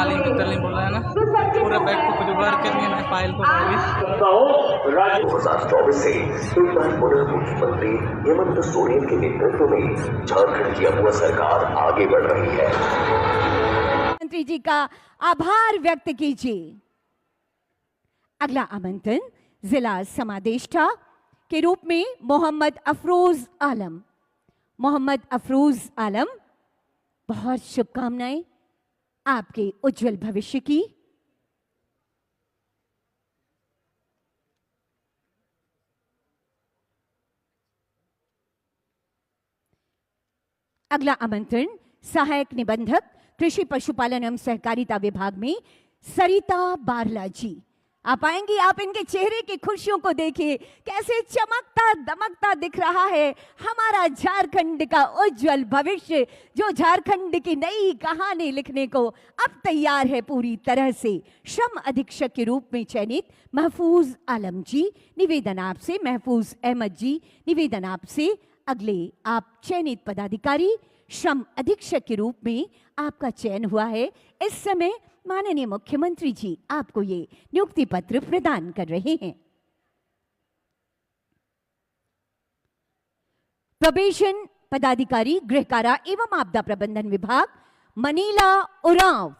तालीम मित्तल ने बोला है ना, पूरे बैग को जुगाड़ कर लिया ना, फाइल को राज्य 2024 से एक बार पुनः मुख्यमंत्री हेमंत सोरेन के नेतृत्व में झारखंड की अगुवा सरकार आगे बढ़ रही है। मंत्री जी का आभार व्यक्त कीजिए। अगला आमंत्रण जिला समादेष्टा के रूप में मोहम्मद अफरोज आलम। मोहम्मद अफरोज आलम, बहुत शुभकामनाएं आपके उज्जवल भविष्य की। अगला आमंत्रण सहायक निबंधक कृषि पशुपालन एवं सहकारिता विभाग में सरिता बारला जी। आप आएंगी, आप इनके चेहरे की खुशियों को देखिए, कैसे चमकता दमकता दिख रहा है हमारा झारखंड का उज्जवल भविष्य, जो झारखंड की नई कहानी लिखने को अब तैयार है पूरी तरह से। श्रम अधीक्षक के रूप में चयनित महफूज आलम जी, निवेदन आपसे। महफूज अहमद जी, निवेदन आपसे। अगले आप चयनित पदाधिकारी श्रम अधीक्षक के रूप में आपका चयन हुआ है। इस समय माननीय मुख्यमंत्री जी आपको ये नियुक्ति पत्र प्रदान कर रहे हैं। प्रोबेशन पदाधिकारी गृह कारा एवं आपदा प्रबंधन विभाग मनीला उरांव।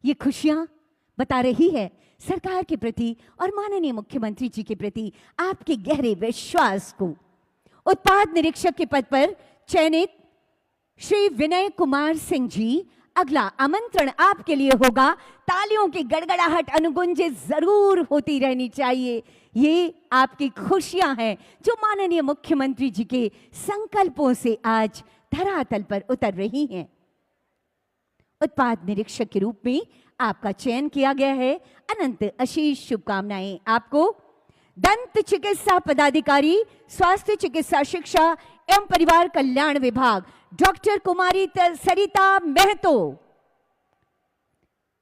ये खुशियां बता रही है सरकार के प्रति और माननीय मुख्यमंत्री जी के प्रति आपके गहरे विश्वास को। उत्पाद निरीक्षक के पद पर चयनित श्री विनय कुमार सिंह जी, अगला आमंत्रण आपके लिए होगा। तालियों की गड़गड़ाहट अनुगुंजित जरूर होती रहनी चाहिए। ये आपकी खुशियां हैं जो माननीय मुख्यमंत्री जी के संकल्पों से आज धरातल पर उतर रही हैं। उत्पाद निरीक्षक के रूप में आपका चयन किया गया है। अनंत अशीष शुभकामनाएं आपको। दंत चिकित्सा पदाधिकारी स्वास्थ्य चिकित्सा शिक्षा एवं परिवार कल्याण विभाग डॉक्टर कुमारी सरिता महतो।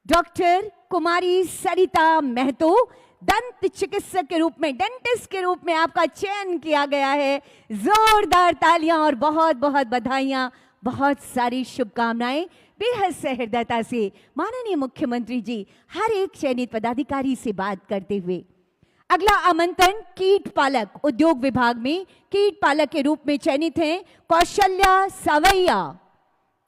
डॉक्टर कुमारी सरिता महतो, दंत चिकित्सक के रूप में, डेंटिस्ट के रूप में आपका चयन किया गया है। जोरदार तालियां और बहुत बहुत बधाइयां, बहुत सारी शुभकामनाएं। बेहद सहृदयता से माननीय मुख्यमंत्री जी हर एक चयनित पदाधिकारी से बात करते हुए। अगला आमंत्रण कीट पालक उद्योग विभाग में कीट पालक के रूप में चयनित हैं कौशल्या सवैया।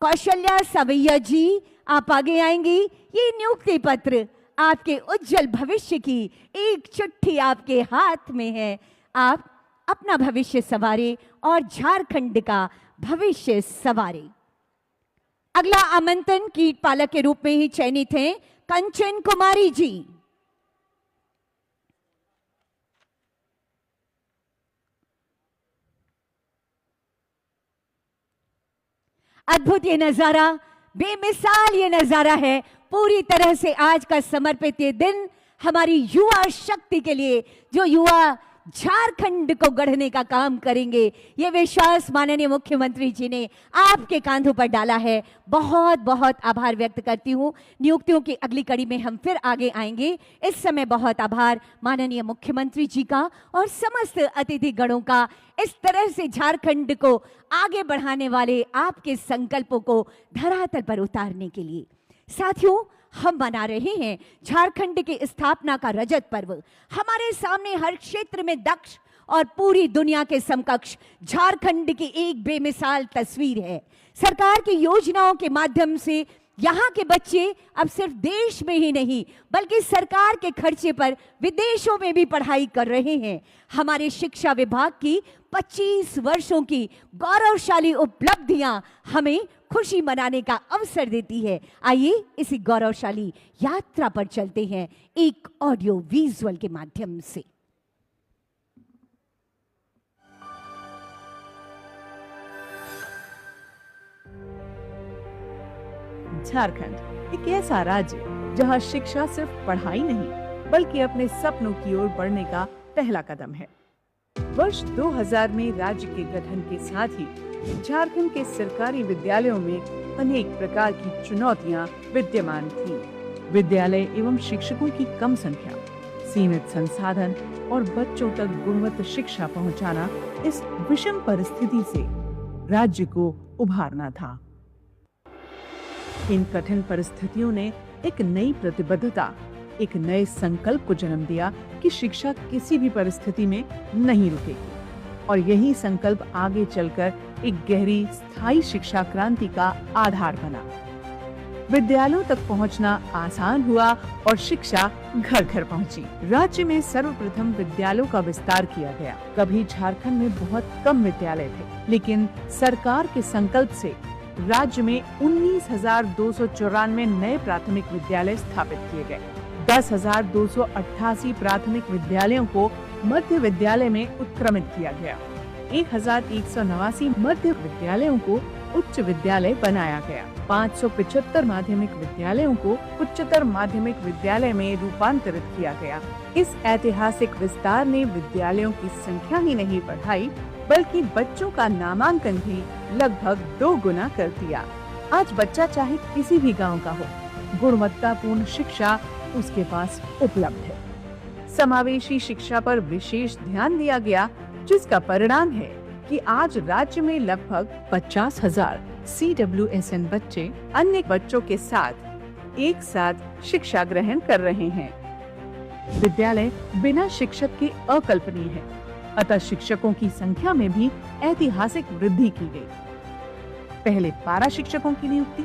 कौशल्या सवैया जी, आप आगे आएंगी। ये नियुक्ति पत्र आपके उज्जवल भविष्य की एक चिट्ठी आपके हाथ में है। आप अपना भविष्य संवारे और झारखंड का भविष्य संवारे। अगला आमंत्रण कीट पालक के रूप में ही चयनित हैं कंचन कुमारी जी। अद्भुत ये नजारा, बेमिसाल ये नजारा है। पूरी तरह से आज का समर्पित ये दिन हमारी युवा शक्ति के लिए, जो युवा झारखंड को गढ़ने का काम करेंगे, ये विश्वास माननीय मुख्यमंत्री जी ने आपके कांधों पर डाला है। बहुत बहुत आभार व्यक्त करती हूँ। नियुक्तियों की अगली कड़ी में हम फिर आगे आएंगे। इस समय बहुत आभार माननीय मुख्यमंत्री जी का और समस्त अतिथि गणों का, इस तरह से झारखंड को आगे बढ़ाने वाले आपके संकल्पों को धरातल पर उतारने के लिए। साथियों, हम मना रहे हैं झारखंड की स्थापना का रजत पर्व। हमारे सामने हर क्षेत्र में दक्ष और पूरी दुनिया के समकक्ष झारखंड की एक बेमिसाल तस्वीर है। सरकार की योजनाओं के माध्यम से यहाँ के बच्चे अब सिर्फ देश में ही नहीं बल्कि सरकार के खर्चे पर विदेशों में भी पढ़ाई कर रहे हैं। हमारे शिक्षा विभाग की 25 वर्षों की गौरवशाली उपलब्धियां हमें खुशी मनाने का अवसर देती है। आइए इसी गौरवशाली यात्रा पर चलते हैं एक ऑडियो विजुअल के माध्यम से। झारखंड एक ऐसा राज्य जहां शिक्षा सिर्फ पढ़ाई नहीं बल्कि अपने सपनों की ओर बढ़ने का पहला कदम है। वर्ष 2000 में राज्य के गठन के साथ ही झारखंड के सरकारी विद्यालयों में अनेक प्रकार की चुनौतियां विद्यमान थीं। विद्यालय एवं शिक्षकों की कम संख्या, सीमित संसाधन और बच्चों तक गुणवत्ता शिक्षा पहुंचाना इस विषम परिस्थिति से राज्य को उभारना था। इन कठिन परिस्थितियों ने एक नई प्रतिबद्धता, एक नए संकल्प को जन्म दिया कि शिक्षा किसी भी परिस्थिति में नहीं रुकेगी, और यही संकल्प आगे चलकर एक गहरी स्थायी शिक्षा क्रांति का आधार बना। विद्यालयों तक पहुंचना आसान हुआ और शिक्षा घर घर पहुंची। राज्य में सर्वप्रथम विद्यालयों का विस्तार किया गया। कभी झारखंड में बहुत कम विद्यालय थे, लेकिन सरकार के संकल्प से राज्य में 19,294 नए प्राथमिक विद्यालय स्थापित किए गए। 10,288 प्राथमिक विद्यालयों को मध्य विद्यालय में उत्क्रमित किया गया। 1,189 मध्य विद्यालयों को उच्च विद्यालय बनाया गया। 575 माध्यमिक विद्यालयों को उच्चतर माध्यमिक विद्यालय में रूपांतरित किया गया। इस ऐतिहासिक विस्तार ने विद्यालयों की संख्या ही नहीं बढ़ाई, बल्कि बच्चों का नामांकन भी लगभग 2 गुना कर दिया। आज बच्चा चाहे किसी भी गांव का हो, गुणवत्तापूर्ण शिक्षा उसके पास उपलब्ध है। समावेशी शिक्षा पर विशेष ध्यान दिया गया, जिसका परिणाम है कि आज राज्य में लगभग 50,000 CWSN बच्चे अन्य बच्चों के साथ एक साथ शिक्षा ग्रहण कर रहे हैं। विद्यालय बिना शिक्षक के अकल्पनीय है, अतः शिक्षकों की संख्या में भी ऐतिहासिक वृद्धि की गई। पहले पारा शिक्षकों की नियुक्ति,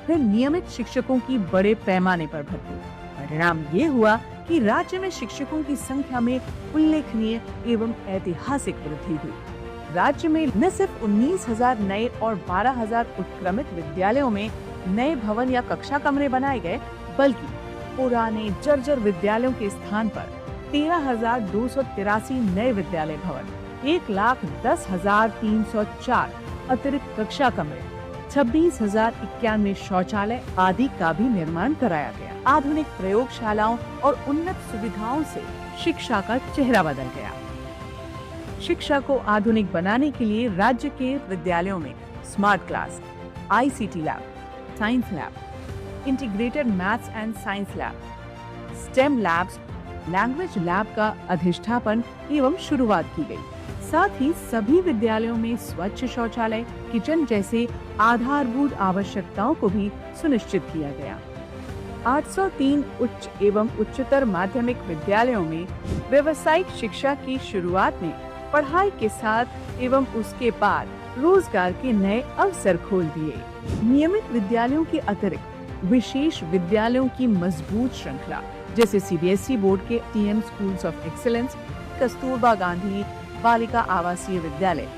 फिर नियमित शिक्षकों की बड़े पैमाने पर भर्ती। परिणाम ये हुआ कि राज्य में शिक्षकों की संख्या में उल्लेखनीय एवं ऐतिहासिक वृद्धि हुई। राज्य में न सिर्फ 19,000 नए और 12,000 उत्क्रमित विद्यालयों में नए भवन या कक्षा कमरे बनाए गए, बल्कि पुराने जर्जर विद्यालयों के स्थान पर 13,283 नए विद्यालय भवन, 1,10,304 अतिरिक्त कक्षा कमरे, 26,091 शौचालय आदि का भी निर्माण कराया गया। आधुनिक प्रयोगशालाओं और उन्नत सुविधाओं से शिक्षा का चेहरा बदल गया। शिक्षा को आधुनिक बनाने के लिए राज्य के विद्यालयों में smart class, ICT lab, science lab, integrated maths and science lab, stem labs, language lab का अधिष्ठापन एवं शुरुआत की गई। साथ ही सभी विद्यालयों में स्वच्छ शौचालय, किचन जैसे आधारभूत आवश्यकताओं को भी सुनिश्चित किया गया। 803 उच्च एवं उच्चतर माध्यमिक विद्यालयों में व्यावसायिक शिक्षा की शुरुआत में पढ़ाई के साथ एवं उसके बाद रोजगार के नए अवसर खोल दिए। नियमित विद्यालयों के अतिरिक्त विशेष विद्यालयों की मजबूत श्रृंखला, जैसे CBSE बोर्ड के TM schools of excellence, Kasturba Gandhi बालिका आवासीय विद्यालय,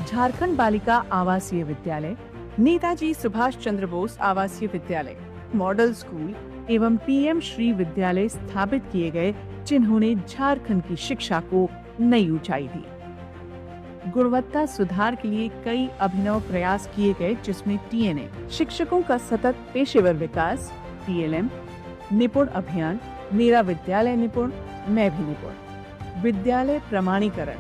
झारखंड बालिका आवासीय विद्यालय, नेताजी सुभाष चंद्र बोस आवासीय विद्यालय, मॉडल स्कूल एवं PM श्री विद्यालय स्थापित किए गए, जिन्होंने झारखंड की शिक्षा को नई ऊंचाई दी। गुणवत्ता सुधार के लिए कई अभिनव प्रयास किए गए, जिसमें TNA शिक्षकों का सतत पेशेवर विकास, TLM निपुण अभियान, मेरा विद्यालय निपुण, मैं भी निपुण, विद्यालय प्रमाणीकरण,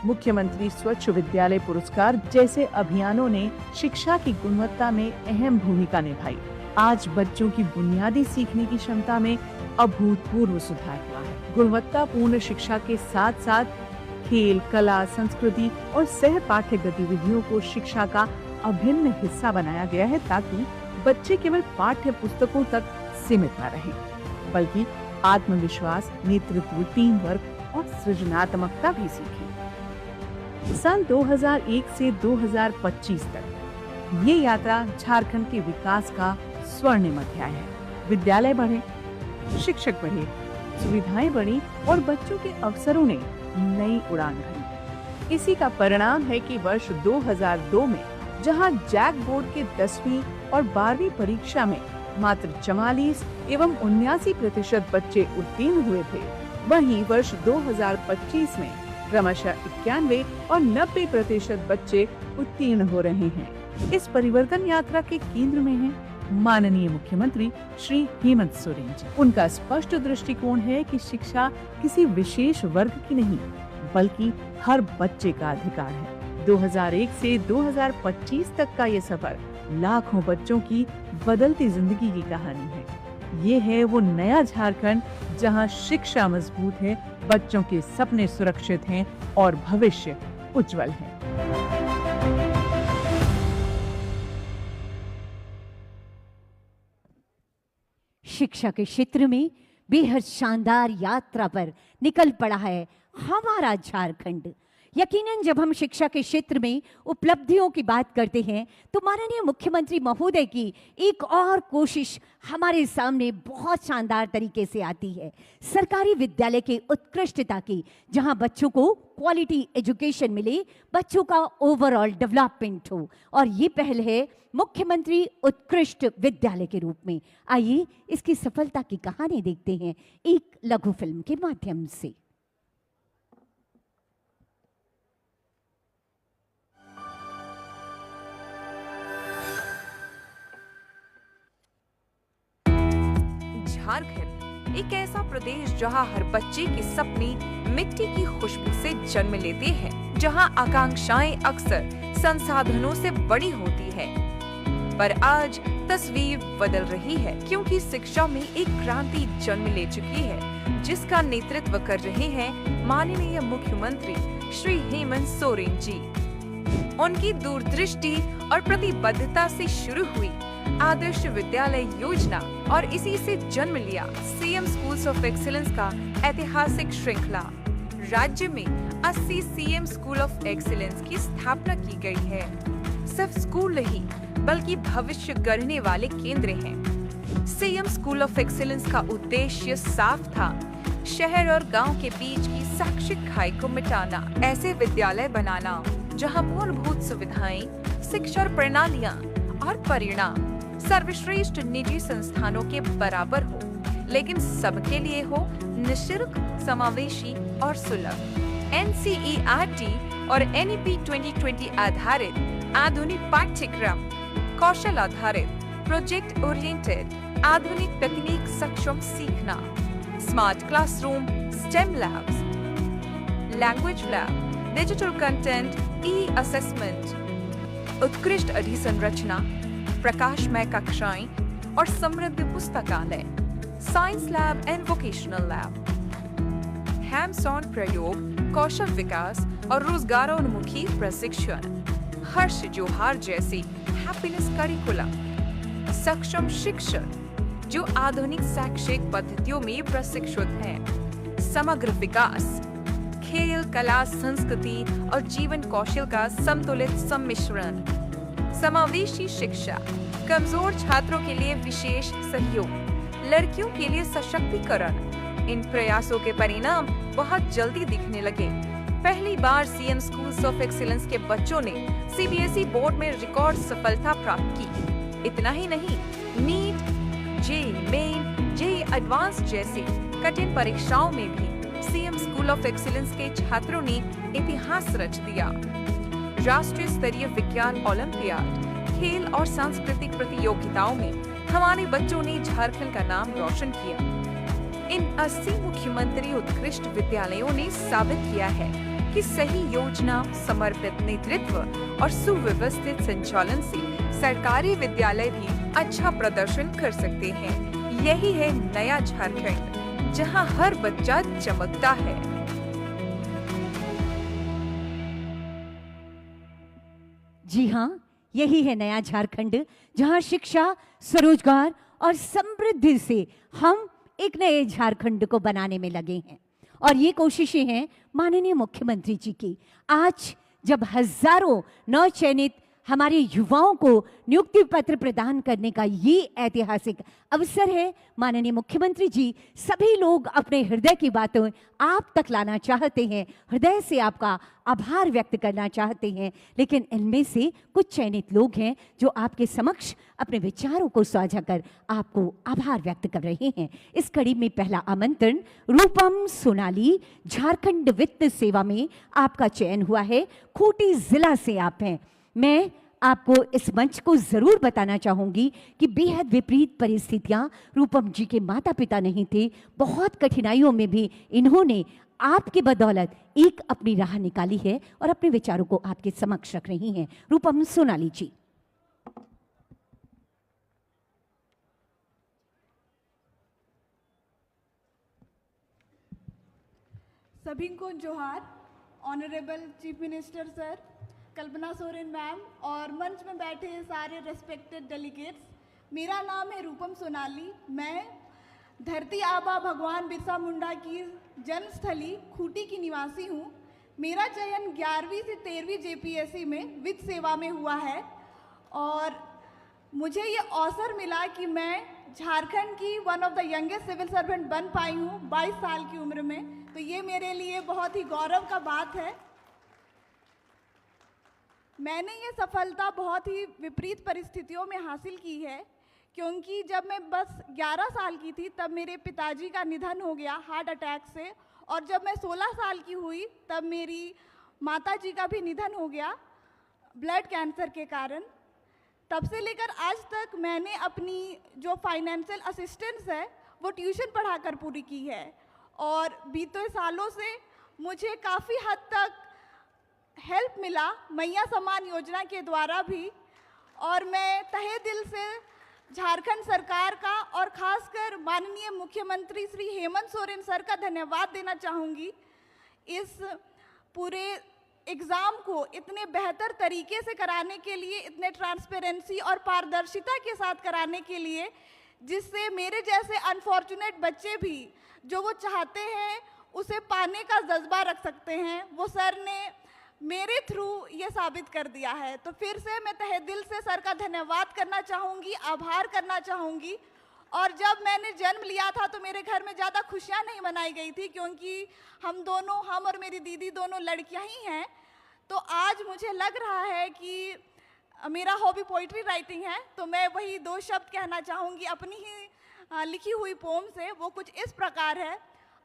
मुख्यमंत्री स्वच्छ विद्यालय पुरस्कार जैसे अभियानों ने शिक्षा की गुणवत्ता में अहम भूमिका निभाई। आज बच्चों की बुनियादी सीखने की क्षमता में अभूतपूर्व सुधार हुआ है। गुणवत्तापूर्ण शिक्षा के साथ साथ खेल, कला, संस्कृति और सह पाठ्य गतिविधियों को शिक्षा का अभिन्न हिस्सा बनाया गया है, ताकि बच्चे केवल पाठ्य पुस्तकों तक सीमित न रहें, बल्कि आत्मविश्वास, नेतृत्व, टीम वर्क और सृजनात्मकता भी सीखें। सन 2001 से 2025 तक ये यात्रा झारखंड के विकास का स्वर्णिम अध्याय है। विद्यालय बढ़े, शिक्षक बढ़े, सुविधाएं बढ़ी और बच्चों के अवसरों ने नई उड़ान भरी। इसी का परिणाम है कि वर्ष 2002 में जहां जैक बोर्ड के 10वीं और 12वीं परीक्षा में मात्र 44 एवं 79% बच्चे उत्तीर्ण हुए थे, वहीं वर्ष 2025 में क्रमशः 91 और 90% बच्चे उत्तीर्ण हो रहे हैं। इस परिवर्तन यात्रा के केंद्र में है माननीय मुख्यमंत्री श्री हेमंत सोरेन जी। उनका स्पष्ट दृष्टिकोण है कि शिक्षा किसी विशेष वर्ग की नहीं, बल्कि हर बच्चे का अधिकार है। 2001 से 2025 तक का ये सफर लाखों बच्चों की बदलती जिंदगी की कहानी है। ये है वो नया झारखंड जहां शिक्षा मजबूत है, बच्चों के सपने सुरक्षित हैं और भविष्य उज्जवल है। शिक्षा के क्षेत्र में बेहद शानदार यात्रा पर निकल पड़ा है हमारा झारखंड। यकीनन जब हम शिक्षा के क्षेत्र में उपलब्धियों की बात करते हैं तो माननीय मुख्यमंत्री महोदय की एक और कोशिश हमारे सामने बहुत शानदार तरीके से आती है। सरकारी विद्यालय के उत्कृष्टता की, जहां बच्चों को क्वालिटी एजुकेशन मिले, बच्चों का ओवरऑल डेवलपमेंट हो, और ये पहल है मुख्यमंत्री उत्कृष्ट विद्यालय के रूप में। आइए इसकी सफलता की कहानी देखते हैं एक लघु फिल्म के माध्यम से। झारखंड एक ऐसा प्रदेश जहां हर बच्चे के सपने मिट्टी की खुशबू से जन्म लेते हैं, जहां आकांक्षाएं अक्सर संसाधनों से बड़ी होती है। पर आज तस्वीर बदल रही है, क्योंकि शिक्षा में एक क्रांति जन्म ले चुकी है, जिसका नेतृत्व कर रहे हैं माननीय मुख्यमंत्री श्री हेमंत सोरेन जी। उनकी दूरदृष्टि और प्रतिबद्धता से शुरू हुई आदर्श विद्यालय योजना और इसी से जन्म लिया सीएम स्कूल्स ऑफ एक्सीलेंस का ऐतिहासिक श्रृंखला। राज्य में 80 सीएम स्कूल ऑफ एक्सीलेंस की स्थापना की गई है। सिर्फ स्कूल नहीं बल्कि भविष्य गढ़ने वाले केंद्र हैं। सीएम स्कूल ऑफ एक्सीलेंस का उद्देश्य साफ था, शहर और गांव के बीच की शैक्षिक खाई को मिटाना, ऐसे विद्यालय बनाना जहां मूलभूत सुविधाएं, शिक्षा प्रणालियां और परिणाम सर्वश्रेष्ठ निजी संस्थानों के बराबर हो, लेकिन सबके लिए हो, निःशुल्क, समावेशी और सुलभ। NCERT और NEP 2020 आधारित आधुनिक पाठ्यक्रम, कौशल आधारित, प्रोजेक्ट ओरिएंटेड, आधुनिक तकनीक सक्षम सीखना, smart classroom, STEM labs, language lab, digital content, e assessment, उत्कृष्ट अधिसंरचना, प्रकाशमय कक्षाएं और समृद्ध पुस्तकालय, science lab and vocational lab, hands on प्रयोग, कौशल विकास और रोजगारोन्मुखी प्रशिक्षण, हर्ष जोहार जैसी हैप्पीनेस करिकुलम, सक्षम शिक्षक जो आधुनिक शैक्षिक पद्धतियों में प्रशिक्षित हैं, समग्र विकास, खेल, कला, संस्कृति और जीवन कौशल का संतुलित सम्मिश्रण, समावेशी शिक्षा, कमजोर छात्रों के लिए विशेष सहयोग, लड़कियों के लिए सशक्तिकरण। इन प्रयासों के परिणाम बहुत जल्दी दिखने लगे। पहली बार सीएम स्कूल्स ऑफ एक्सीलेंस के बच्चों ने सीबीएसई बोर्ड में रिकॉर्ड सफलता प्राप्त की। इतना ही नहीं, NEET, JEE Main, JEE advance जैसी कठिन परीक्षाओं में भी सीएम स्कूल ऑफ एक्सीलेंस के छात्रों ने इतिहास रच दिया। राष्ट्रीय स्तरीय विज्ञान ओलंपियाड, खेल और सांस्कृतिक प्रतियोगिताओं में हमारे बच्चों ने झारखंड का नाम रोशन किया। इन 80 मुख्यमंत्री उत्कृष्ट विद्यालयों ने साबित किया है कि सही योजना, समर्पित नेतृत्व और सुव्यवस्थित संचालन से सरकारी विद्यालय भी अच्छा प्रदर्शन कर सकते हैं। यही है नया झारखंड, जहां हर बच्चा चमकता है। जी हाँ, यही है नया झारखंड, जहां शिक्षा, स्वरोजगार और समृद्धि से हम एक नए झारखंड को बनाने में लगे हैं। और ये कोशिशें हैं माननीय मुख्यमंत्री जी की। आज जब हजारों नवचयनित हमारे युवाओं को नियुक्ति पत्र प्रदान करने का ये ऐतिहासिक अवसर है, माननीय मुख्यमंत्री जी सभी लोग अपने हृदय की बातें आप तक लाना चाहते हैं, हृदय से आपका आभार व्यक्त करना चाहते हैं। लेकिन इनमें से कुछ चयनित लोग हैं जो आपके समक्ष अपने विचारों को साझा कर आपको आभार व्यक्त कर रहे हैं। इस कड़ी में पहला आमंत्रण रूपम सोनाली, झारखंड वित्त सेवा में आपका चयन हुआ है। खूंटी जिला से आप हैं। मैं आपको इस मंच को जरूर बताना चाहूंगी कि बेहद विपरीत परिस्थितियां, रूपम जी के माता पिता नहीं थे, बहुत कठिनाइयों में भी इन्होंने आपके बदौलत एक अपनी राह निकाली है और अपने विचारों को आपके समक्ष रख रही हैं। रूपम सोनाली जी। सभी को जोहार। Honourable chief minister sir, Kalpana Soren ma'am और मंच में बैठे सारे रेस्पेक्टेड डेलीगेट्स, मेरा नाम है रूपम सोनाली। मैं धरती आबा भगवान बिरसा मुंडा की जन्मस्थली खूंटी की निवासी हूँ। मेरा चयन 11वीं से 13वीं जेपीएससी में वित्त सेवा में हुआ है और मुझे ये अवसर मिला कि मैं झारखंड की one of the youngest civil servant बन पाई हूँ 22 साल की उम्र में। तो ये मेरे लिए बहुत ही गौरव का बात है। मैंने ये सफलता बहुत ही विपरीत परिस्थितियों में हासिल की है, क्योंकि जब मैं बस 11 साल की थी तब मेरे पिताजी का निधन हो गया हार्ट अटैक से, और जब मैं 16 साल की हुई तब मेरी माताजी का भी निधन हो गया ब्लड कैंसर के कारण। तब से लेकर आज तक मैंने अपनी जो फाइनेंशियल असिस्टेंस है वो ट्यूशन पढ़ाकर पूरी की है, और बीते सालों से मुझे काफ़ी हद तक हेल्प मिला मैया सम्मान योजना के द्वारा भी। और मैं तहे दिल से झारखंड सरकार का और खासकर माननीय मुख्यमंत्री श्री हेमंत सोरेन सर का धन्यवाद देना चाहूँगी। इस पूरे एग्ज़ाम को इतने बेहतर तरीके से कराने के लिए, इतने ट्रांसपेरेंसी और पारदर्शिता के साथ कराने के लिए, जिससे मेरे जैसे अनफॉर्चुनेट बच्चे भी जो वो चाहते हैं उसे पाने का जज्बा रख सकते हैं, वो सर ने मेरे थ्रू ये साबित कर दिया है। तो फिर से मैं तहे दिल से सर का धन्यवाद करना चाहूँगी, आभार करना चाहूँगी। और जब मैंने जन्म लिया था तो मेरे घर में ज़्यादा खुशियाँ नहीं मनाई गई थी, क्योंकि हम और मेरी दीदी दोनों लड़कियाँ ही हैं। तो आज मुझे लग रहा है कि मेरा हॉबी पोइट्री राइटिंग है, तो मैं वही 2 शब्द कहना चाहूँगी अपनी ही लिखी हुई पोम से। वो कुछ इस प्रकार है।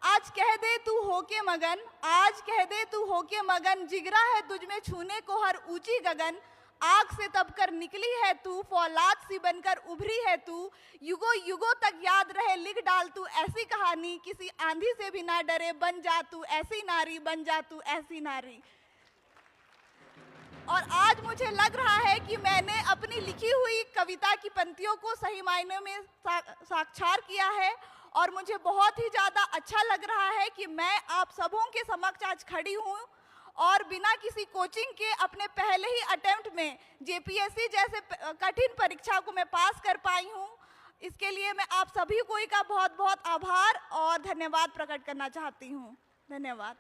आज कह दे तू होके मगन, आज कह दे तू होके मगन, जिगरा है तुझ में छूने को हर ऊंची गगन। आग से तब कर निकली है तू, फौलाद सी बनकर उभरी है तू, युगों युगों तक याद रहे लिख डाल तू ऐसी कहानी, किसी आंधी से भी ना डरे बन जा तू ऐसी नारी, बन जा तू ऐसी नारी। और आज मुझे लग रहा है कि मैंने अपनी लिखी हुई कविता की पंक्तियों को सही मायने में साक्षार किया है, और मुझे बहुत ही ज़्यादा अच्छा लग रहा है कि मैं आप सबों के समक्ष आज खड़ी हूँ और बिना किसी कोचिंग के अपने पहले ही अटेम्प्ट में जेपीएससी जैसे कठिन परीक्षा को मैं पास कर पाई हूँ। इसके लिए मैं आप सभी को का बहुत बहुत आभार और धन्यवाद प्रकट करना चाहती हूँ। धन्यवाद।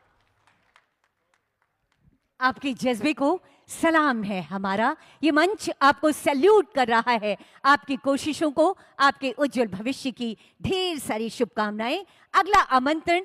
आपके जज्बे को सलाम है हमारा। ये मंच आपको सैल्यूट कर रहा है। आपकी कोशिशों को, आपके उज्जवल भविष्य की ढेर सारी शुभकामनाएं। अगला आमंत्रण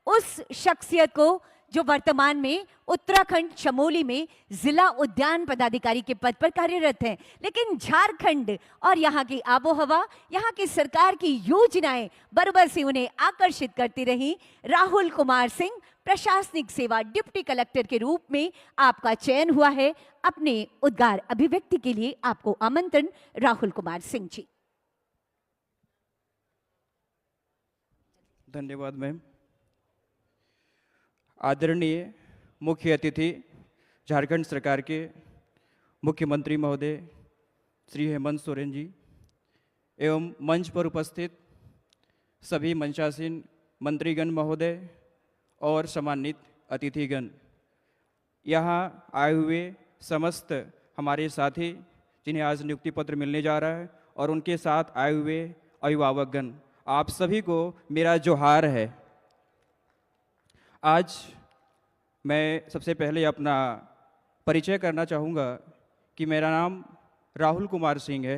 उस शख्सियत को जो वर्तमान में उत्तराखंड चमोली में जिला उद्यान पदाधिकारी के पद पर कार्यरत हैं, लेकिन झारखंड और यहाँ की आबोहवा, यहाँ की सरकार की योजनाएं बराबर से उन्हें आकर्षित करती रही। राहुल कुमार सिंह, प्रशासनिक सेवा डिप्टी कलेक्टर के रूप में आपका चयन हुआ है। अपने उद्गार अभिव्यक्ति के लिए आपको आमंत्रण, राहुल कुमार सिंह जी। धन्यवाद मैम। आदरणीय मुख्य अतिथि झारखंड सरकार के मुख्यमंत्री महोदय श्री हेमंत सोरेन जी एवं मंच पर उपस्थित सभी मंचासीन मंत्रीगण महोदय और सम्मानित अतिथिगण, यहाँ आए हुए समस्त हमारे साथी जिन्हें आज नियुक्ति पत्र मिलने जा रहा है, और उनके साथ आए हुए अभिभावकगण, आप सभी को मेरा जोहार है। आज मैं सबसे पहले अपना परिचय करना चाहूँगा कि मेरा नाम राहुल कुमार सिंह है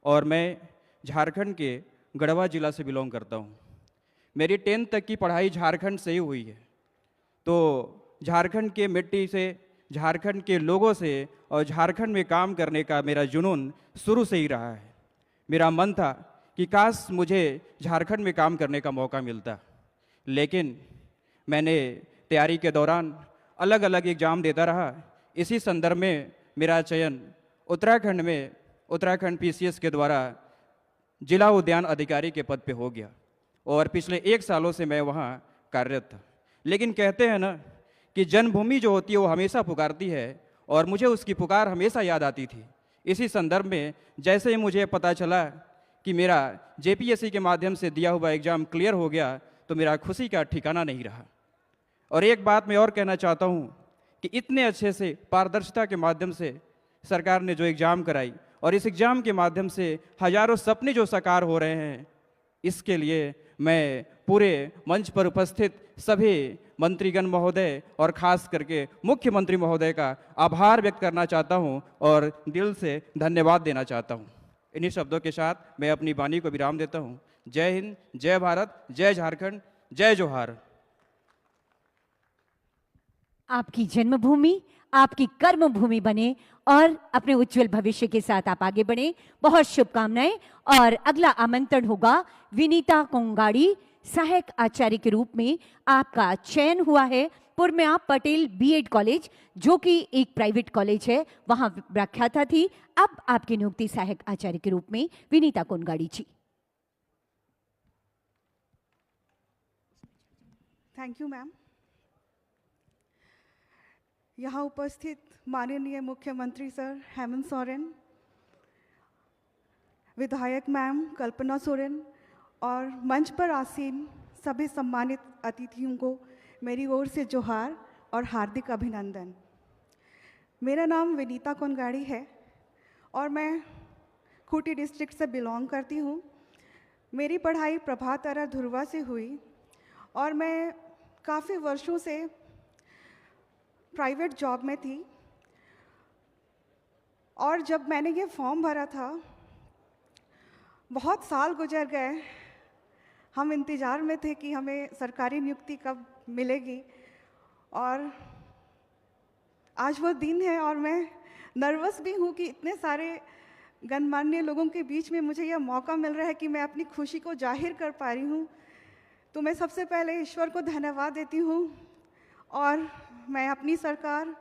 और मैं झारखंड के गढ़वा ज़िला से बिलोंग करता हूँ। मेरी 10th तक की पढ़ाई झारखंड से ही हुई है। तो झारखंड के मिट्टी से, झारखंड के लोगों से और झारखंड में काम करने का मेरा जुनून शुरू से ही रहा है। मेरा मन था कि काश मुझे झारखंड में काम करने का मौका मिलता, लेकिन मैंने तैयारी के दौरान अलग अलग एग्ज़ाम देता रहा। इसी संदर्भ में मेरा चयन उत्तराखंड में उत्तराखंड पीसीएस के द्वारा जिला उद्यान अधिकारी के पद पे हो गया, और पिछले 1 सालों से मैं वहाँ कार्यरत था। लेकिन कहते हैं ना कि जन्मभूमि जो होती है वो हमेशा पुकारती है, और मुझे उसकी पुकार हमेशा याद आती थी। इसी संदर्भ में जैसे ही मुझे पता चला कि मेरा जेपीएससी के माध्यम से दिया हुआ एग्ज़ाम क्लियर हो गया, तो मेरा खुशी का ठिकाना नहीं रहा। और एक बात मैं और कहना चाहता हूँ कि इतने अच्छे से पारदर्शिता के माध्यम से सरकार ने जो एग्ज़ाम कराई और इस एग्ज़ाम के माध्यम से हजारों सपने जो साकार हो रहे हैं, इसके लिए मैं पूरे मंच पर उपस्थित सभी मंत्रीगण महोदय और खास करके मुख्यमंत्री महोदय का आभार व्यक्त करना चाहता हूं और दिल से धन्यवाद देना चाहता हूं। इन्हीं शब्दों के साथ मैं अपनी वाणी को विराम देता हूं। जय हिंद, जय भारत, जय झारखंड, जय जोहार। आपकी जन्मभूमि आपकी कर्म भूमि बने और अपने उज्जवल भविष्य के साथ आप आगे बढ़े। बहुत शुभकामनाएं। और अगला आमंत्रण होगा विनीता कोंगाड़ी, सहायक आचार्य के रूप में आपका चयन हुआ है पुरम्या पटेल बीएड कॉलेज, जो कि एक प्राइवेट कॉलेज है, वहां व्याख्याता थी। अब आपकी नियुक्ति सहायक आचार्य के रूप में Vinita Kongadi ji. Thank you ma'am. यहाँ उपस्थित माननीय मुख्यमंत्री सर हेमंत सोरेन, विधायक मैम कल्पना सोरेन और मंच पर आसीन सभी सम्मानित अतिथियों को मेरी ओर से जोहार और हार्दिक अभिनंदन। मेरा नाम विनीता कोंगाड़ी है और मैं खूंटी डिस्ट्रिक्ट से बिलोंग करती हूँ। मेरी पढ़ाई प्रभात तारा धुर्वा से हुई और मैं काफ़ी वर्षों से प्राइवेट जॉब में थी। और जब मैंने ये फॉर्म भरा था, बहुत साल गुजर गए, हम इंतज़ार में थे कि हमें सरकारी नियुक्ति कब मिलेगी। और आज वो दिन है और मैं नर्वस भी हूँ कि इतने सारे गणमान्य लोगों के बीच में मुझे यह मौका मिल रहा है कि मैं अपनी खुशी को जाहिर कर पा रही हूँ। तो मैं सबसे पहले ईश्वर को धन्यवाद देती हूँ और मैं अपनी सरकार,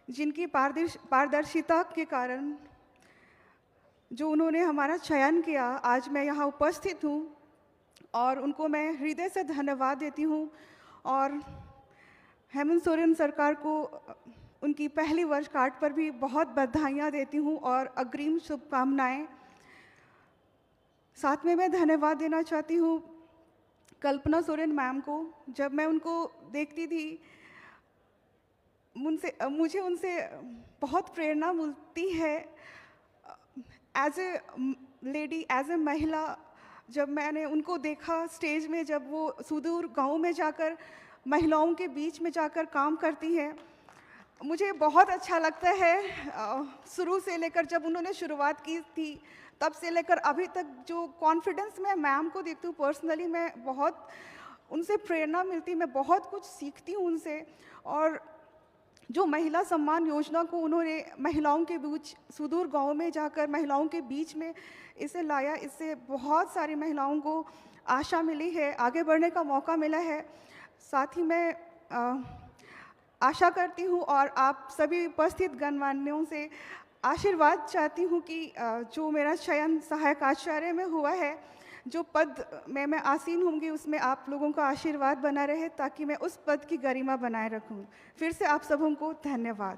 जिनकी पारदर्शिता के कारण जो उन्होंने हमारा चयन किया, आज मैं यहाँ उपस्थित हूँ और उनको मैं हृदय से धन्यवाद देती हूँ। और हेमंत सोरेन सरकार को उनकी पहली वर्षगांठ पर भी बहुत बधाइयाँ देती हूँ और अग्रिम शुभकामनाएं। साथ में मैं धन्यवाद देना चाहती हूँ कल्पना सोरेन मैम को। जब मैं उनको देखती थी, मुझे उनसे बहुत प्रेरणा मिलती है। As a lady, as a महिला, जब मैंने उनको देखा स्टेज में, जब वो सुदूर गांव में जाकर महिलाओं के बीच में जाकर काम करती हैं, मुझे बहुत अच्छा लगता है। शुरू से लेकर जब उन्होंने शुरुआत की थी तब से लेकर अभी तक जो कॉन्फिडेंस मैं मैम को देखती हूँ, पर्सनली मैं बहुत उनसे प्रेरणा मिलती, मैं बहुत कुछ सीखती हूँ उनसे। और जो महिला सम्मान योजना को उन्होंने महिलाओं के बीच, सुदूर गांव में जाकर महिलाओं के बीच में इसे लाया, इससे बहुत सारी महिलाओं को आशा मिली है, आगे बढ़ने का मौका मिला है। साथ ही मैं आशा करती हूँ और आप सभी उपस्थित गणमान्यों से आशीर्वाद चाहती हूँ कि जो मेरा चयन सहायक आचार्य में हुआ है, जो पद में मैं आसीन होंगी, उसमें आप लोगों का आशीर्वाद बना रहे ताकि मैं उस पद की गरिमा बनाए रखूं। फिर से आप सबों को धन्यवाद।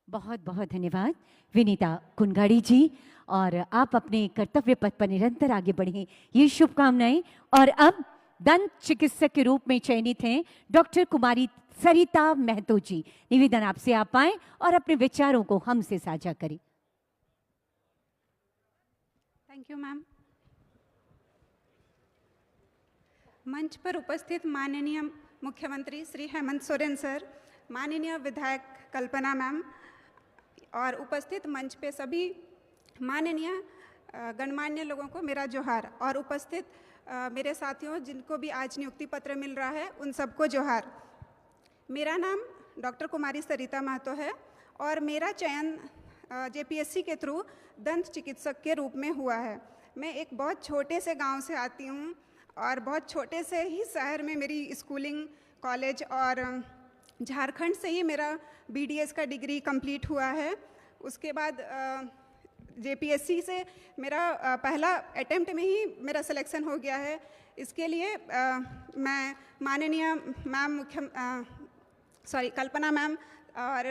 बहुत बहुत धन्यवाद विनीता कोंगाड़ी जी, और आप अपने कर्तव्य पथ पर निरंतर आगे बढ़ें, ये शुभकामनाएं। और अब दंत चिकित्सक के रूप में चयनित हैं डॉक्टर कुमारी सरिता महतो जी। निवेदन आपसे आप आएं और अपने विचारों को हमसे साझा करें। Thank you ma'am. मंच पर उपस्थित माननीय मुख्यमंत्री श्री हेमंत सोरेन सर, माननीय विधायक कल्पना मैम और उपस्थित मंच पे सभी माननीय गणमान्य लोगों को मेरा जोहार, और उपस्थित मेरे साथियों जिनको भी आज नियुक्ति पत्र मिल रहा है उन सबको जोहार। मेरा नाम डॉक्टर कुमारी सरिता महतो है और मेरा चयन जेपीएससी के थ्रू दंत चिकित्सक के रूप में हुआ है। मैं एक बहुत छोटे से गांव से आती हूं और बहुत छोटे से ही शहर में मेरी स्कूलिंग, कॉलेज और झारखंड से ही मेरा बीडीएस का डिग्री कंप्लीट हुआ है। उसके बाद जेपीएससी से मेरा पहला अटेम्प्ट में ही मेरा सिलेक्शन हो गया है। इसके लिए मैं माननीय मैम कल्पना मैम और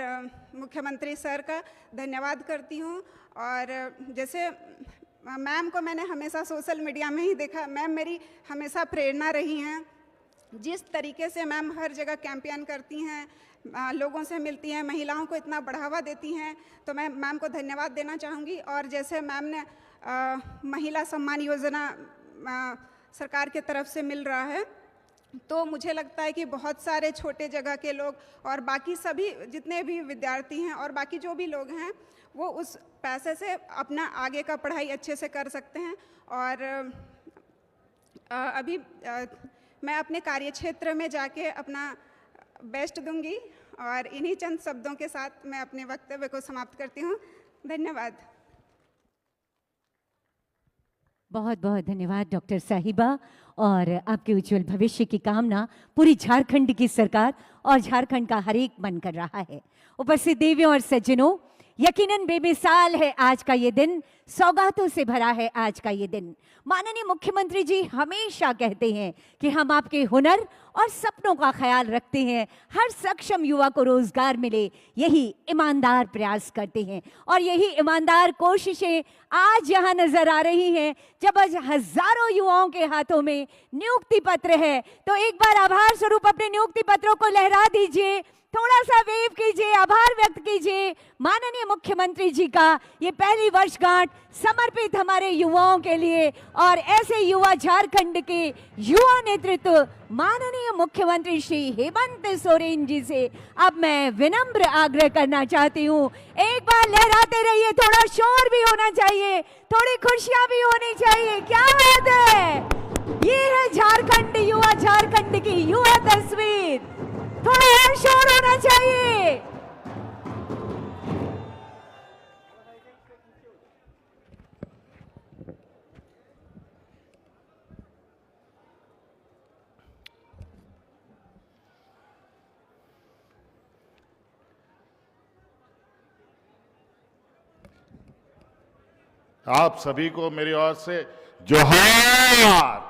मुख्यमंत्री सर का धन्यवाद करती हूँ। और जैसे मैम को मैंने हमेशा सोशल मीडिया में ही देखा। मैम मेरी हमेशा प्रेरणा रही हैं। जिस तरीके से मैम हर जगह कैंपेन करती हैं, लोगों से मिलती हैं, महिलाओं को इतना बढ़ावा देती हैं, तो मैं मैम को धन्यवाद देना चाहूँगी। और जैसे मैम ने महिला सम्मान योजना सरकार के तरफ से मिल रहा है, तो मुझे लगता है कि बहुत सारे छोटे जगह के लोग और बाकी सभी जितने भी विद्यार्थी हैं और बाकी जो भी लोग हैं, वो उस पैसे से अपना आगे का पढ़ाई अच्छे से कर सकते हैं। और अभी मैं अपने कार्यक्षेत्र में जाके अपना बेस्ट दूंगी और इन्हीं चंद शब्दों के साथ मैं अपने वक्तव्य को समाप्त करती हूँ। धन्यवाद। बहुत बहुत धन्यवाद डॉक्टर साहिबा, और आपके उज्जवल भविष्य की कामना पूरी झारखंड की सरकार और झारखंड का हर एक मन कर रहा है। उपस्थित देवियों और सज्जनों, यकीनन बेमिसाल है आज का ये दिन, सौगातों से भरा है आज का ये दिन। माननीय मुख्यमंत्री जी हमेशा कहते हैं कि हम आपके हुनर और सपनों का ख्याल रखते हैं, हर सक्षम युवा को रोजगार मिले, यही ईमानदार प्रयास करते हैं। और यही ईमानदार कोशिशें आज यहाँ नजर आ रही हैं, जब आज हजारों युवाओं के हाथों में नियुक्ति पत्र है। तो एक बार आभार स्वरूप अपने नियुक्ति पत्रों को लहरा दीजिए, थोड़ा सा वेव कीजिए, आभार व्यक्त कीजिए माननीय मुख्यमंत्री जी का। ये पहली वर्षगांठ समर्पित हमारे युवाओं के लिए, और ऐसे युवा झारखंड के युवा नेतृत्व माननीय मुख्यमंत्री श्री हेमंत सोरेन जी से अब मैं विनम्र आग्रह करना चाहती हूँ, एक बार लहराते रहिए, थोड़ा शोर भी होना चाहिए, थोड़ी खुशियां भी होनी चाहिए। क्या बात है, ये है झारखंड युवा, झारखंड की युवा तस्वीर, थोड़ा और शोर होना चाहिए। आप सभी को मेरी ओर से जोहार,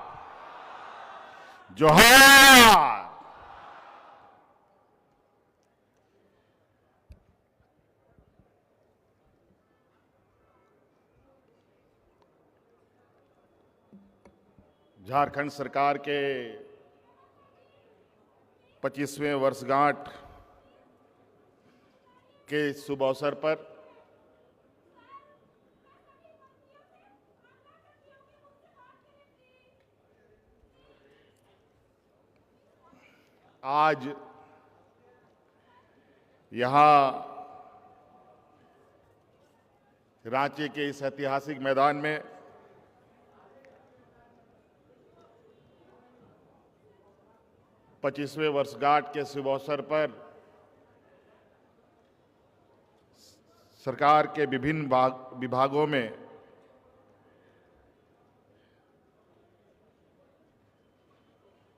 जोहार। झारखंड सरकार के 25वें वर्षगांठ के शुभ अवसर पर आज यहाँ रांची के इस ऐतिहासिक मैदान में पच्चीसवें वर्षगांठ के शुभ अवसर पर सरकार के विभिन्न विभागों में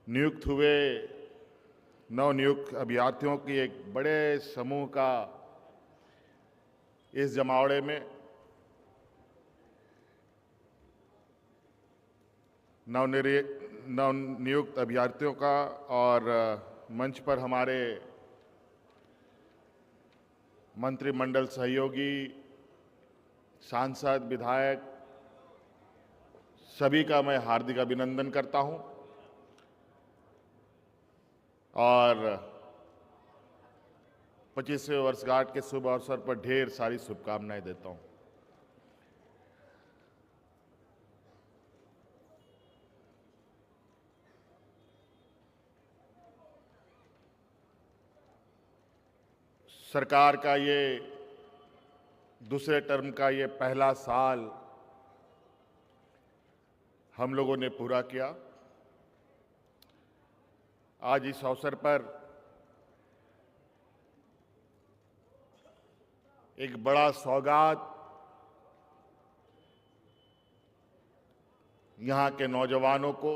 नियुक्त हुए नवनियुक्त अभ्यर्थियों की एक बड़े समूह का इस जमावड़े में नवनियुक्त अभ्यर्थियों का और मंच पर हमारे मंत्रिमंडल सहयोगी, सांसद, विधायक सभी का मैं हार्दिक अभिनंदन करता हूं और 25वें वर्षगांठ के शुभ अवसर पर ढेर सारी शुभकामनाएं देता हूं। सरकार का ये दूसरे टर्म का ये पहला साल हम लोगों ने पूरा किया। आज इस अवसर पर एक बड़ा सौगात यहाँ के नौजवानों को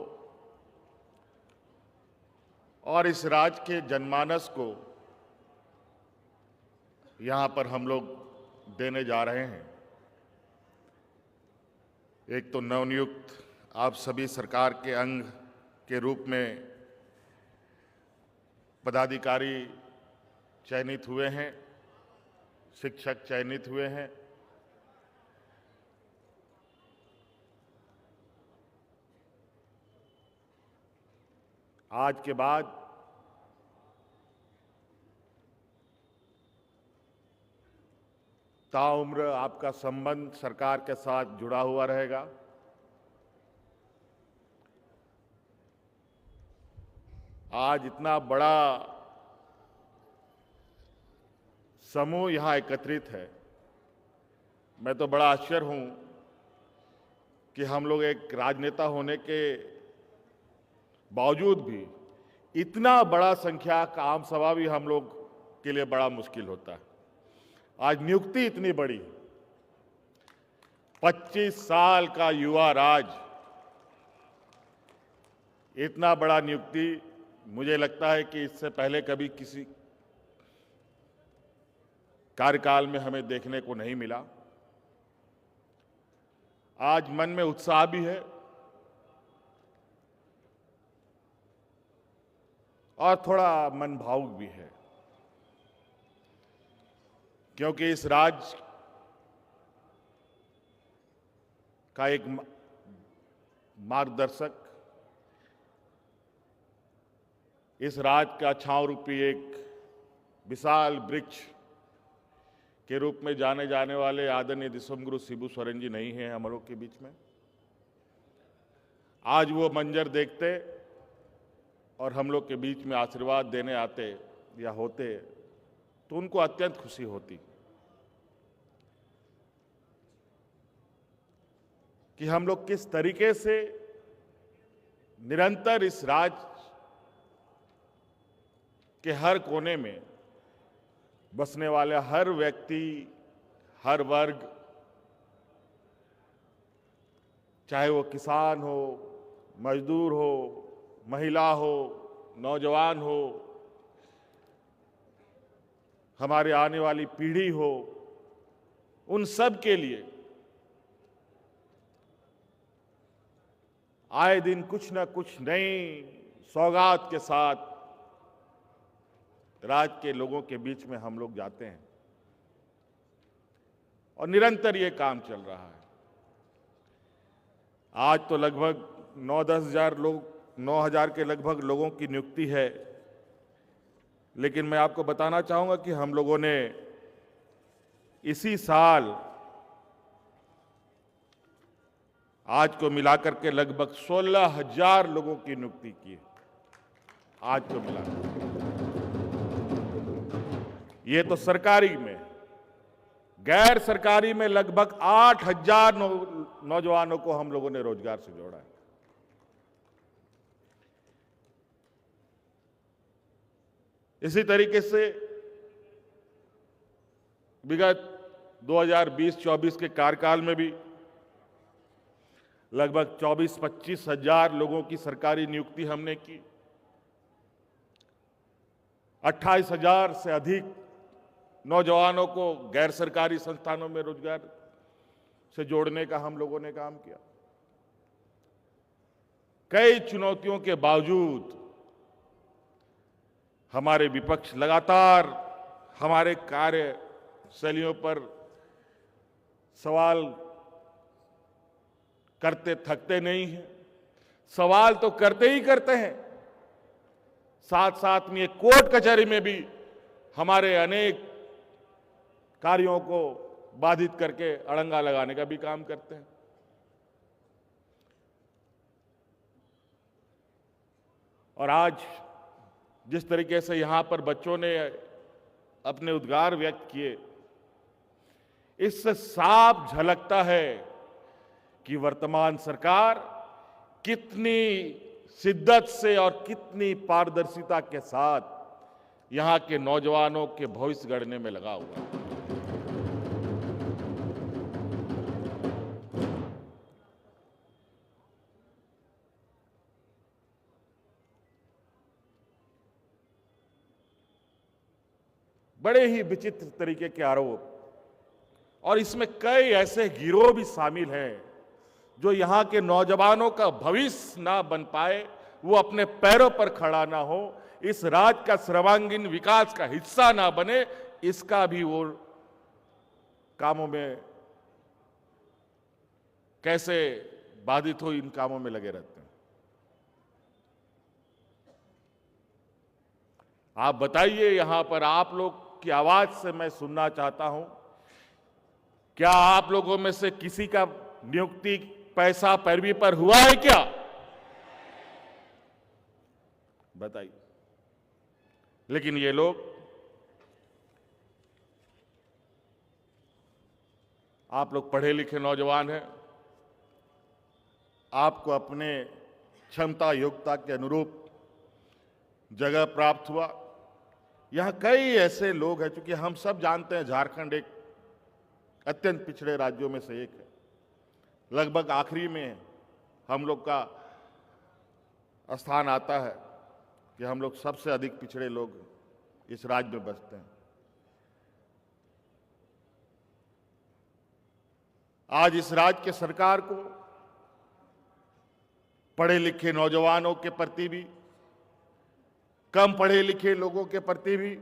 और इस राज्य के जनमानस को यहाँ पर हम लोग देने जा रहे हैं। एक तो नवनियुक्त आप सभी सरकार के अंग के रूप में पदाधिकारी चयनित हुए हैं, शिक्षक चयनित हुए हैं आज के बाद ताउम्र आपका संबंध सरकार के साथ जुड़ा हुआ रहेगा। आज इतना बड़ा समूह यहां एकत्रित है, मैं तो बड़ा आश्चर्य हूं कि हम लोग एक राजनेता होने के बावजूद भी इतना बड़ा संख्या का आम सभा भी हम लोग के लिए बड़ा मुश्किल होता है। आज नियुक्ति इतनी बड़ी, 25 साल का युवा राज, इतना बड़ा नियुक्ति मुझे लगता है कि इससे पहले कभी किसी कार्यकाल में हमें देखने को नहीं मिला। आज मन में उत्साह भी है और थोड़ा मन भावुक भी है, क्योंकि इस राज्य का एक मार्गदर्शक, इस राज्य का छांव रूपी एक विशाल वृक्ष के रूप में जाने जाने वाले आदरणीय दिसोमगुरु शिबू सोरेन जी नहीं हैं हम लोग के बीच में। आज वो मंजर देखते और हम लोग के बीच में आशीर्वाद देने आते या होते तो उनको अत्यंत खुशी होती कि हम लोग किस तरीके से निरंतर इस राज्य के हर कोने में बसने वाले हर व्यक्ति, हर वर्ग, चाहे वो किसान हो, मजदूर हो, महिला हो, नौजवान हो, हमारे आने वाली पीढ़ी हो, उन सब के लिए आए दिन कुछ न कुछ नई सौगात के साथ राज्य के लोगों के बीच में हम लोग जाते हैं और निरंतर ये काम चल रहा है। आज तो लगभग 9-10 हजार लोग, 9,000 के लगभग लोगों की नियुक्ति है, लेकिन मैं आपको बताना चाहूंगा कि हम लोगों ने इसी साल आज को मिलाकर के लगभग 16,000 लोगों की नियुक्ति की है। आज को मिलाकर ये तो सरकारी में, गैर सरकारी में लगभग 8,000 नौजवानों को हम लोगों ने रोजगार से जोड़ा है। इसी तरीके से विगत 2020-24 के कार्यकाल में भी लगभग 24-25 हजार लोगों की सरकारी नियुक्ति हमने की। 28,000 से अधिक नौजवानों को गैर सरकारी संस्थानों में रोजगार से जोड़ने का हम लोगों ने काम किया। कई चुनौतियों के बावजूद हमारे विपक्ष लगातार हमारे कार्यशैलियों पर सवाल करते थकते नहीं हैं। सवाल तो करते ही करते हैं, साथ साथ में कोर्ट कचहरी में भी हमारे अनेक कार्यों को बाधित करके अड़ंगा लगाने का भी काम करते हैं। और आज जिस तरीके से यहां पर बच्चों ने अपने उद्गार व्यक्त किए, इससे साफ झलकता है कि वर्तमान सरकार कितनी शिद्दत से और कितनी पारदर्शिता के साथ यहां के नौजवानों के भविष्य गढ़ने में लगा हुआ है। बड़े ही विचित्र तरीके के आरोप, और इसमें कई ऐसे गिरोह भी शामिल हैं जो यहां के नौजवानों का भविष्य ना बन पाए, वो अपने पैरों पर खड़ा ना हो, इस राज्य का सर्वांगीण विकास का हिस्सा ना बने, इसका भी वो कामों में कैसे बाधित हो, इन कामों में लगे रहते हैं। आप बताइए, यहां पर आप लोग की आवाज से मैं सुनना चाहता हूं, क्या आप लोगों में से किसी का नियुक्ति पैसा पैरवी पर हुआ है क्या? बताइए। लेकिन ये लोग आप लोग पढ़े लिखे नौजवान हैं, आपको अपने क्षमता योग्यता के अनुरूप जगह प्राप्त हुआ। यहां कई ऐसे लोग हैं, क्योंकि हम सब जानते हैं झारखंड एक अत्यंत पिछड़े राज्यों में से एक है, लगभग आखिरी में हम लोग का स्थान आता है कि हम लोग सबसे अधिक पिछड़े लोग इस राज्य में बसते हैं। आज इस राज्य के सरकार को पढ़े लिखे नौजवानों के प्रति भी, कम पढ़े लिखे लोगों के प्रति भी,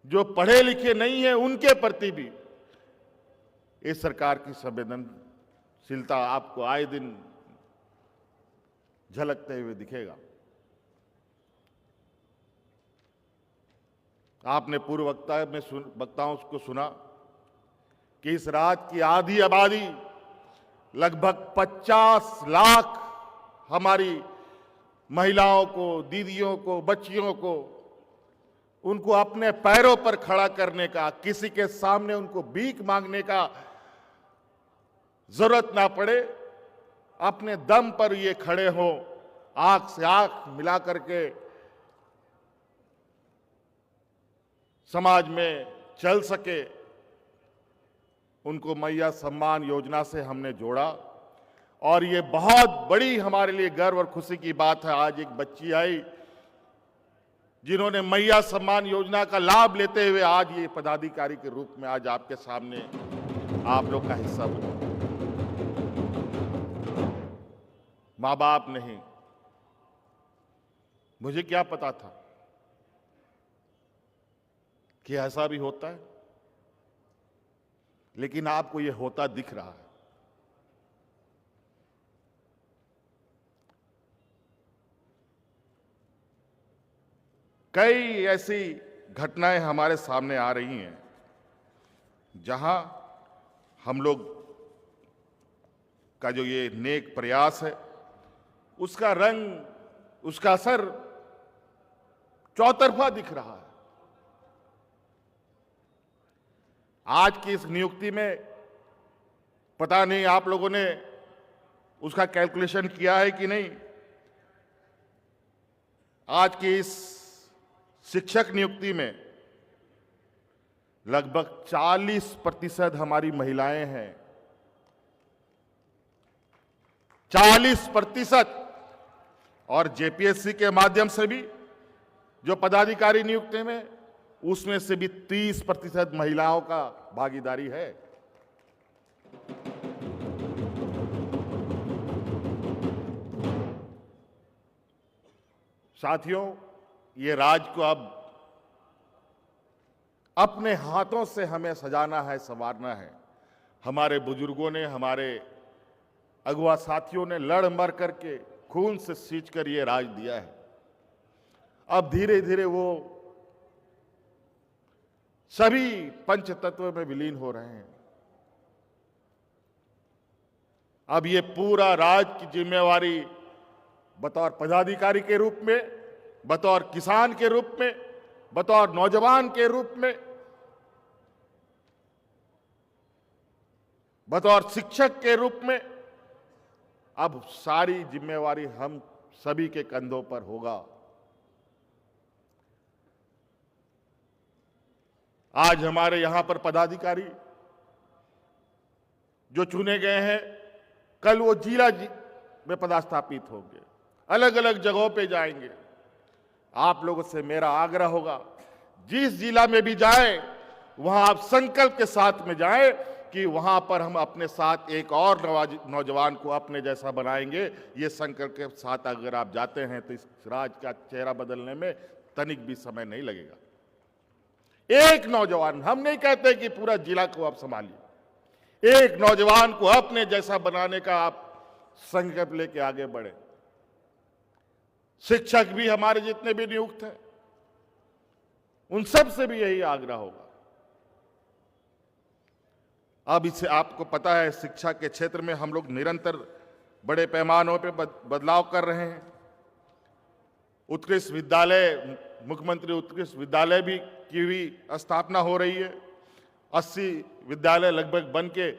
जो पढ़े लिखे नहीं है उनके प्रति भी इस सरकार की संवेदनशीलता आपको आए दिन झलकते हुए दिखेगा। आपने पूर्व वक्ताओं को सुना कि इस राज्य की आधी आबादी, लगभग 50 लाख हमारी महिलाओं को, दीदियों को, बच्चियों को, उनको अपने पैरों पर खड़ा करने का, किसी के सामने उनको भीख मांगने का जरूरत ना पड़े, अपने दम पर ये खड़े हों, आंख से आंख मिला करके समाज में चल सके, उनको मैया सम्मान योजना से हमने जोड़ा। और ये बहुत बड़ी हमारे लिए गर्व और खुशी की बात है, आज एक बच्ची आई जिन्होंने मैया सम्मान योजना का लाभ लेते हुए आज ये पदाधिकारी के रूप में आज आपके सामने आप लोग का हिस्सा बने। मां बाप नहीं, मुझे क्या पता था कि ऐसा भी होता है, लेकिन आपको ये होता दिख रहा है। कई ऐसी घटनाएं हमारे सामने आ रही हैं जहां हम लोग का जो ये नेक प्रयास है, उसका रंग, उसका असर चौतरफा दिख रहा है। आज की इस नियुक्ति में पता नहीं आप लोगों ने उसका कैलकुलेशन किया है कि नहीं। आज की इस शिक्षक नियुक्ति में लगभग 40% हमारी महिलाएं हैं, 40%। और जेपीएससी के माध्यम से भी जो पदाधिकारी नियुक्ति में, उसमें से भी 30% महिलाओं का भागीदारी है। साथियों, ये राज्य को अब अपने हाथों से हमें सजाना है, संवारना है। हमारे बुजुर्गों ने, हमारे अगुआ साथियों ने लड़ मर करके, खून से सींच कर ये राज दिया है। अब धीरे धीरे वो सभी पंच तत्व में विलीन हो रहे हैं। अब ये पूरा राज की जिम्मेवारी बतौर पदाधिकारी के रूप में, बतौर किसान के रूप में, बतौर नौजवान के रूप में, बतौर शिक्षक के रूप में, अब सारी जिम्मेवारी हम सभी के कंधों पर होगा। आज हमारे यहां पर पदाधिकारी जो चुने गए हैं, कल वो जिला में पदस्थापित होंगे, अलग अलग जगहों पे जाएंगे। आप लोगों से मेरा आग्रह होगा, जिस जिला में भी जाएं, वहां आप संकल्प के साथ में जाएं कि वहां पर हम अपने साथ एक और नौजवान को अपने जैसा बनाएंगे। ये संकल्प के साथ अगर आप जाते हैं तो इस राज्य का चेहरा बदलने में तनिक भी समय नहीं लगेगा। एक नौजवान, हम नहीं कहते कि पूरा जिला को आप संभालिए, एक नौजवान को अपने जैसा बनाने का आप संकल्प लेके आगे बढ़े। शिक्षक भी हमारे जितने भी नियुक्त हैं, उन सब से भी यही आग्रह होगा। अब इससे आपको पता है, शिक्षा के क्षेत्र में हम लोग निरंतर बड़े पैमानों पे बदलाव कर रहे हैं। उत्कृष्ट विद्यालय, मुख्यमंत्री उत्कृष्ट विद्यालय भी की भी स्थापना हो रही है। 80 विद्यालय लगभग बन के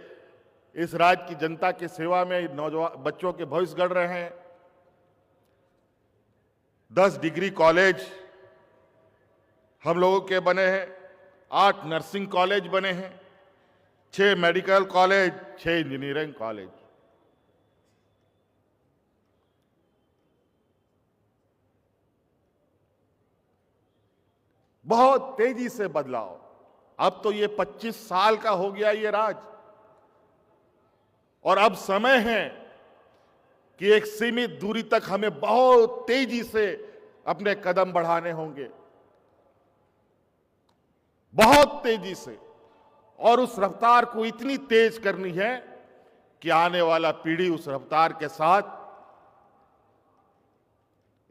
इस राज्य की जनता की सेवा में नौजवान बच्चों के भविष्य गढ़ रहे हैं। 10 डिग्री कॉलेज हम लोगों के बने हैं, 8 नर्सिंग कॉलेज बने हैं, 6 मेडिकल कॉलेज, 6 इंजीनियरिंग कॉलेज। बहुत तेजी से बदलाव। अब तो ये 25 साल का हो गया ये राज, और अब समय है कि एक सीमित दूरी तक हमें बहुत तेजी से अपने कदम बढ़ाने होंगे, बहुत तेजी से। और उस रफ्तार को इतनी तेज करनी है कि आने वाला पीढ़ी उस रफ्तार के साथ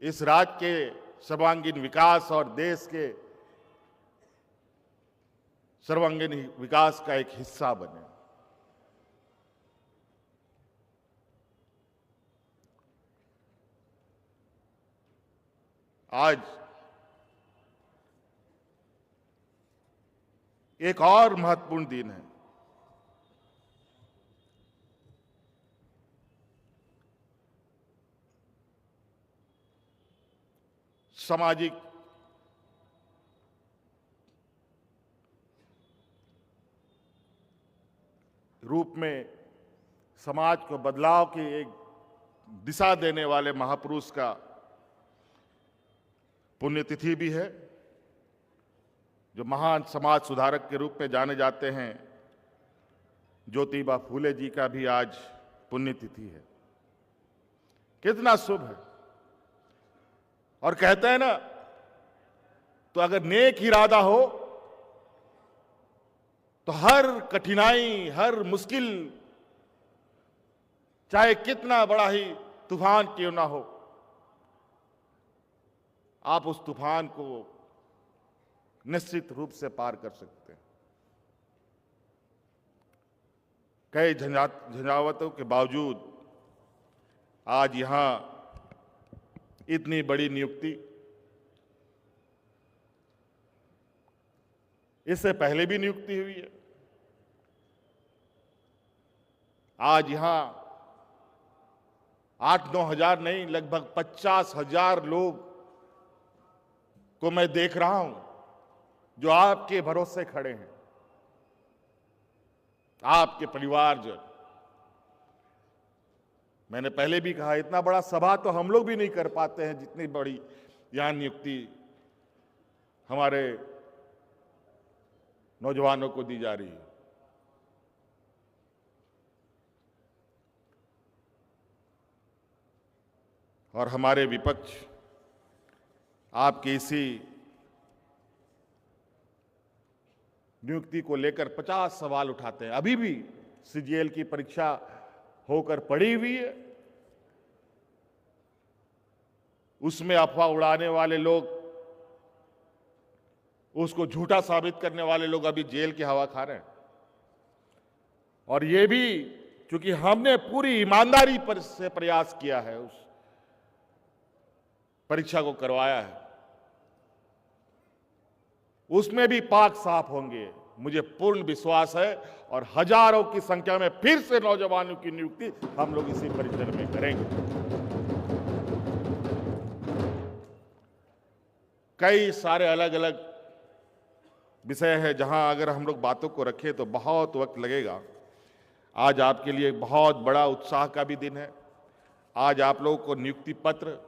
इस राज्य के सर्वांगीण विकास और देश के सर्वांगीण विकास का एक हिस्सा बने। आज एक और महत्वपूर्ण दिन है। सामाजिक रूप में समाज को बदलाव की एक दिशा देने वाले महापुरुष का पुण्यतिथि भी है। जो महान समाज सुधारक के रूप में जाने जाते हैं, ज्योतिबा फूले जी का भी आज पुण्यतिथि है। कितना शुभ है। और कहते हैं ना, तो अगर नेक इरादा हो तो हर कठिनाई, हर मुश्किल, चाहे कितना बड़ा ही तूफान क्यों ना हो, आप उस तूफान को निश्चित रूप से पार कर सकते हैं। कई झंझावतों के बावजूद आज यहां इतनी बड़ी नियुक्ति, इससे पहले भी नियुक्ति हुई है। आज यहां 8-9 हजार नहीं, लगभग 50,000 लोग को मैं देख रहा हूं जो आपके भरोसे खड़े हैं, आपके परिवारजन। मैंने पहले भी कहा, इतना बड़ा सभा तो हम लोग भी नहीं कर पाते हैं, जितनी बड़ी यहां नियुक्ति हमारे नौजवानों को दी जा रही है। और हमारे विपक्ष आपकी इसी नियुक्ति को लेकर 50 सवाल उठाते हैं। अभी भी सीजीएल की परीक्षा होकर पड़ी हुई है, उसमें अफवाह उड़ाने वाले लोग, उसको झूठा साबित करने वाले लोग अभी जेल की हवा खा रहे हैं। और ये भी क्योंकि हमने पूरी ईमानदारी से प्रयास किया है, उस परीक्षा को करवाया है, उसमें भी पाक साफ होंगे, मुझे पूर्ण विश्वास है। और हजारों की संख्या में फिर से नौजवानों की नियुक्ति हम लोग इसी परिसर में करेंगे। कई सारे अलग अलग विषय है जहां अगर हम लोग बातों को रखें तो बहुत वक्त लगेगा। आज आपके लिए बहुत बड़ा उत्साह का भी दिन है। आज आप लोगों को नियुक्ति पत्र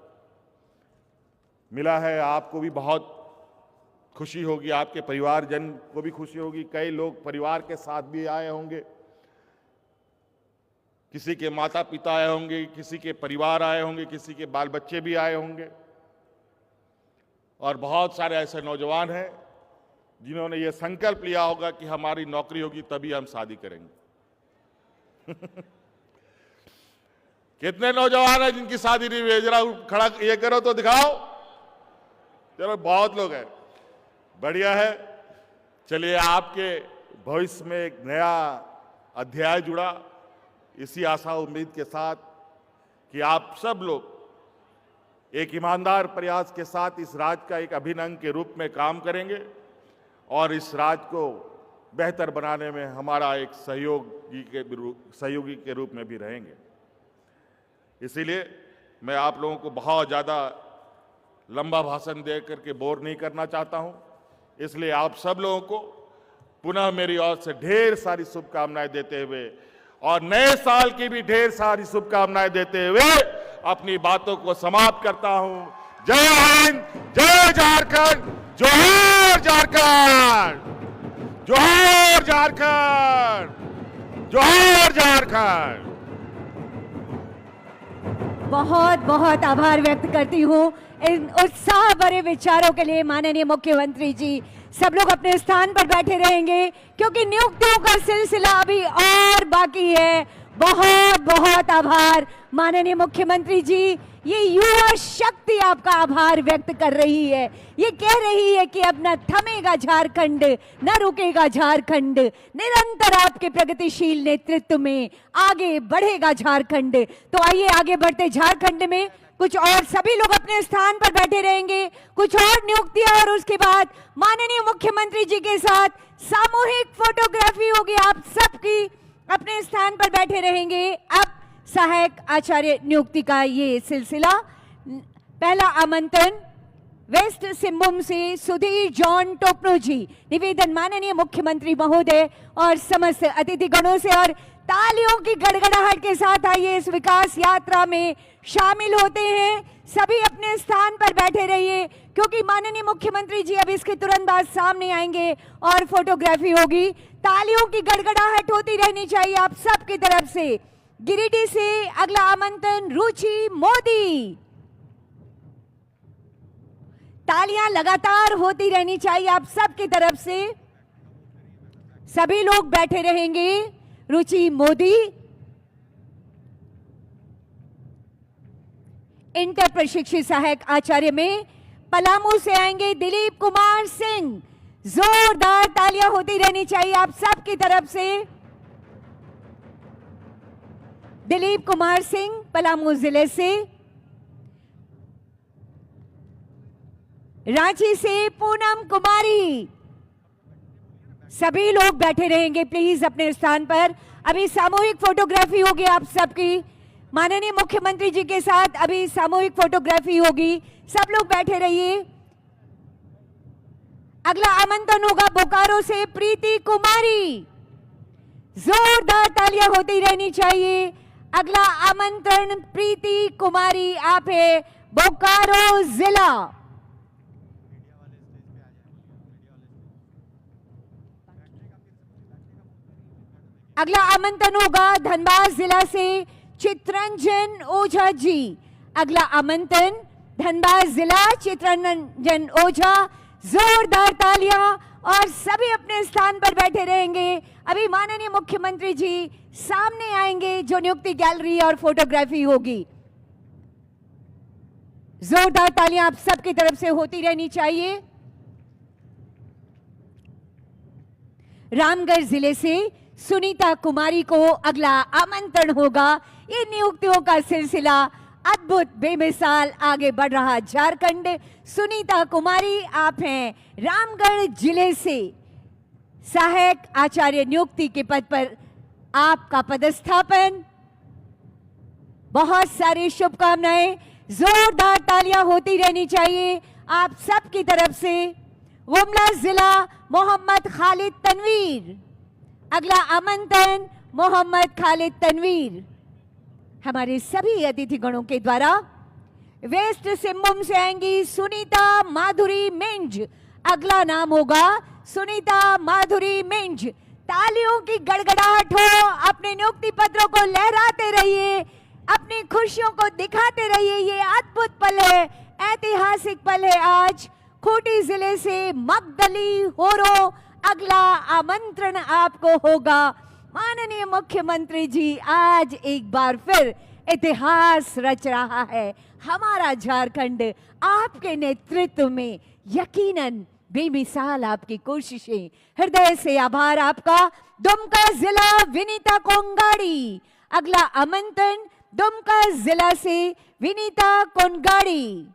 मिला है, आपको भी बहुत खुशी होगी, आपके परिवारजन को भी खुशी होगी। कई लोग परिवार के साथ भी आए होंगे, किसी के माता पिता आए होंगे, किसी के परिवार आए होंगे, किसी के बाल बच्चे भी आए होंगे। और बहुत सारे ऐसे नौजवान हैं जिन्होंने ये संकल्प लिया होगा कि हमारी नौकरी होगी तभी हम शादी करेंगे। कितने नौजवान हैं जिनकी शादी नहीं हुई? जरा खड़ा ये करो तो दिखाओ। चलो, बहुत लोग हैं। बढ़िया है। चलिए, आपके भविष्य में एक नया अध्याय जुड़ा, इसी आशा उम्मीद के साथ कि आप सब लोग एक ईमानदार प्रयास के साथ इस राज्य का एक अभिन्न अंग के रूप में काम करेंगे और इस राज्य को बेहतर बनाने में हमारा एक सहयोगी के रूप में भी रहेंगे। इसीलिए मैं आप लोगों को बहुत ज़्यादा लंबा भाषण दे करके बोर नहीं करना चाहता हूं, इसलिए आप सब लोगों को पुनः मेरी ओर से ढेर सारी शुभकामनाएं देते हुए और नए साल की भी ढेर सारी शुभकामनाएं देते हुए अपनी बातों को समाप्त करता हूं। जय हिंद, जय झारखंड, जोहार झारखंड, जोहार झारखंड, जोहार झारखंड। बहुत बहुत आभार व्यक्त करती हूँ इन उत्साह भरे विचारों के लिए माननीय मुख्यमंत्री जी। सब लोग अपने स्थान पर बैठे रहेंगे क्योंकि नियुक्तियों का सिलसिला अभी और बाकी है। बहुत बहुत आभार माननीय मुख्यमंत्री जी। ये युवा शक्ति आपका आभार व्यक्त कर रही है, ये कह रही है कि अब न थमेगा झारखंड, न रुकेगा झारखंड, निरंतर आपके प्रगतिशील नेतृत्व में आगे बढ़ेगा झारखंड। तो आइए आगे बढ़ते झारखंड में कुछ और सभी लोग अपने स्थान पर बैठे रहेंगे, कुछ और नियुक्तियां और उसके बाद माननीय मुख्यमंत्री जी के साथ सामूहिक फोटोग्राफी होगी। आप सबकी अपने स्थान पर बैठे रहेंगे। अब सहायक आचार्य नियुक्ति का ये सिलसिला। पहला आमंत्रण वेस्ट सिंहभूम से सुधीर जॉन टोपनो जी। निवेदन माननीय मुख्यमंत्री महोदय और समस्त अतिथि गणों से और तालियों की गड़गड़ाहट के साथ आइए इस विकास यात्रा में शामिल होते हैं। सभी अपने स्थान पर बैठे रहिए क्योंकि माननीय मुख्यमंत्री जी अब इसके तुरंत बाद सामने आएंगे और फोटोग्राफी होगी। तालियों की गड़गड़ाहट होती रहनी चाहिए आप सबकी तरफ से। गिरिडीह से अगला आमंत्रण रुचि मोदी। तालियां लगातार होती रहनी चाहिए आप सबकी तरफ से। सभी लोग बैठे रहेंगे। रुचि मोदी। इंटर प्रशिक्षित सहायक आचार्य में पलामू से आएंगे दिलीप कुमार सिंह। जोरदार तालियां होती रहनी चाहिए आप सबकी तरफ से। दिलीप कुमार सिंह पलामू जिले से। रांची से पूनम कुमारी। सभी लोग बैठे रहेंगे प्लीज अपने स्थान पर। अभी सामूहिक फोटोग्राफी होगी आप सबकी माननीय मुख्यमंत्री जी के साथ। अभी सामूहिक फोटोग्राफी होगी, सब लोग बैठे रहिए। अगला आमंत्रण होगा बोकारो से प्रीति कुमारी। जोरदार तालियां होती रहनी चाहिए। अगला आमंत्रण प्रीति कुमारी, आप है बोकारो जिला। अगला आमंत्रण होगा धनबाद जिला से चित्रंजन ओझा जी। अगला आमंत्रण धनबाद जिला चित्रंजन ओझा। जोरदार तालियां और सभी अपने स्थान पर बैठे रहेंगे। अभी माननीय मुख्यमंत्री जी सामने आएंगे जो नियुक्ति गैलरी और फोटोग्राफी होगी। जोरदार तालियां आप सबकी तरफ से होती रहनी चाहिए। रामगढ़ जिले से सुनीता कुमारी को अगला आमंत्रण होगा। ये नियुक्तियों का सिलसिला अद्भुत बेमिसाल आगे बढ़ रहा झारखंड। सुनीता कुमारी, आप हैं रामगढ़ जिले से। सहायक आचार्य नियुक्ति के पद पर आपका पदस्थापन। बहुत सारी शुभकामनाएं। जोरदार तालियां होती रहनी चाहिए आप सबकी तरफ से। गुमला जिला मोहम्मद खालिद तनवीर। अगला आमंत्रण मोहम्मद खालिद तनवीर हमारे सभी अतिथि गणों के द्वारा। वेस्ट सिंहभूम से आएंगी सुनीता माधुरी मिंज। अगला नाम होगा सुनीता माधुरी मिंज। तालियों की गड़गड़ाहट हो। अपने नियुक्ति पत्रों को लहराते रहिए, अपनी खुशियों को दिखाते रहिए। ये अद्भुत पल है, ऐतिहासिक पल है। आज खूंटी जिले से मगदली होरो। अगला आमंत्रण आपको होगा। माननीय मुख्यमंत्री जी आज एक बार फिर इतिहास रच रहा है। हमारा झारखंड आपके नेतृत्व में यकीनन बेमिसाल आपकी कोशिशें, हृदय से आभार आपका। दुमका जिला विनीता कोंगाड़ी। अगला आमंत्रण दुमका जिला से विनीता कोंगाड़ी।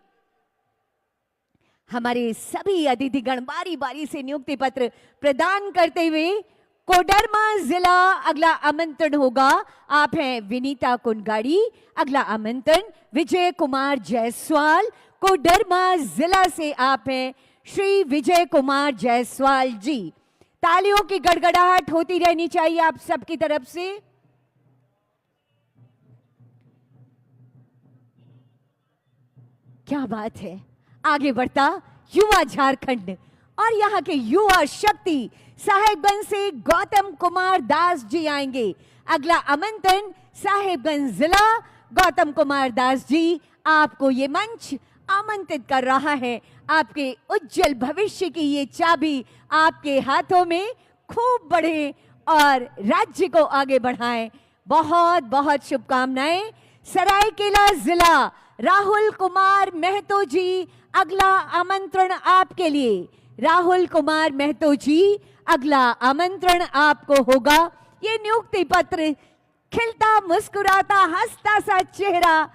हमारे सभी अतिथिगण बारी बारी से नियुक्ति पत्र प्रदान करते हुए कोडरमा जिला अगला आमंत्रण होगा। आप हैं विनीता कोंगाड़ी। अगला आमंत्रण विजय कुमार जायसवाल। कोडरमा जिला से आप हैं श्री विजय कुमार जायसवाल जी। तालियों की गड़गड़ाहट होती रहनी चाहिए आप सबकी तरफ से। क्या बात है, आगे बढ़ता युवा झारखंड और यहाँ के युवा शक्ति साहेबगंज से गौतम कुमार दास जी आएंगे। अगला आमंत्रण साहेबगंज जिला गौतम कुमार दास जी, आपको ये मंच आमंत्रित कर रहा है। आपके उज्जवल भविष्य की ये चाबी आपके हाथों में खूब बढ़े और राज्य को आगे बढ़ाएं। बहुत बहुत शुभकामनाएं। सरायकेला जिला राहुल कुमार महतो जी, अगला आमंत्रण आपके लिए। राहुल कुमार महतो जी, अगला आमंत्रण आपको होगा। ये नियुक्ति पत्र, खिलता मुस्कुराता हंसता सा चेहरा,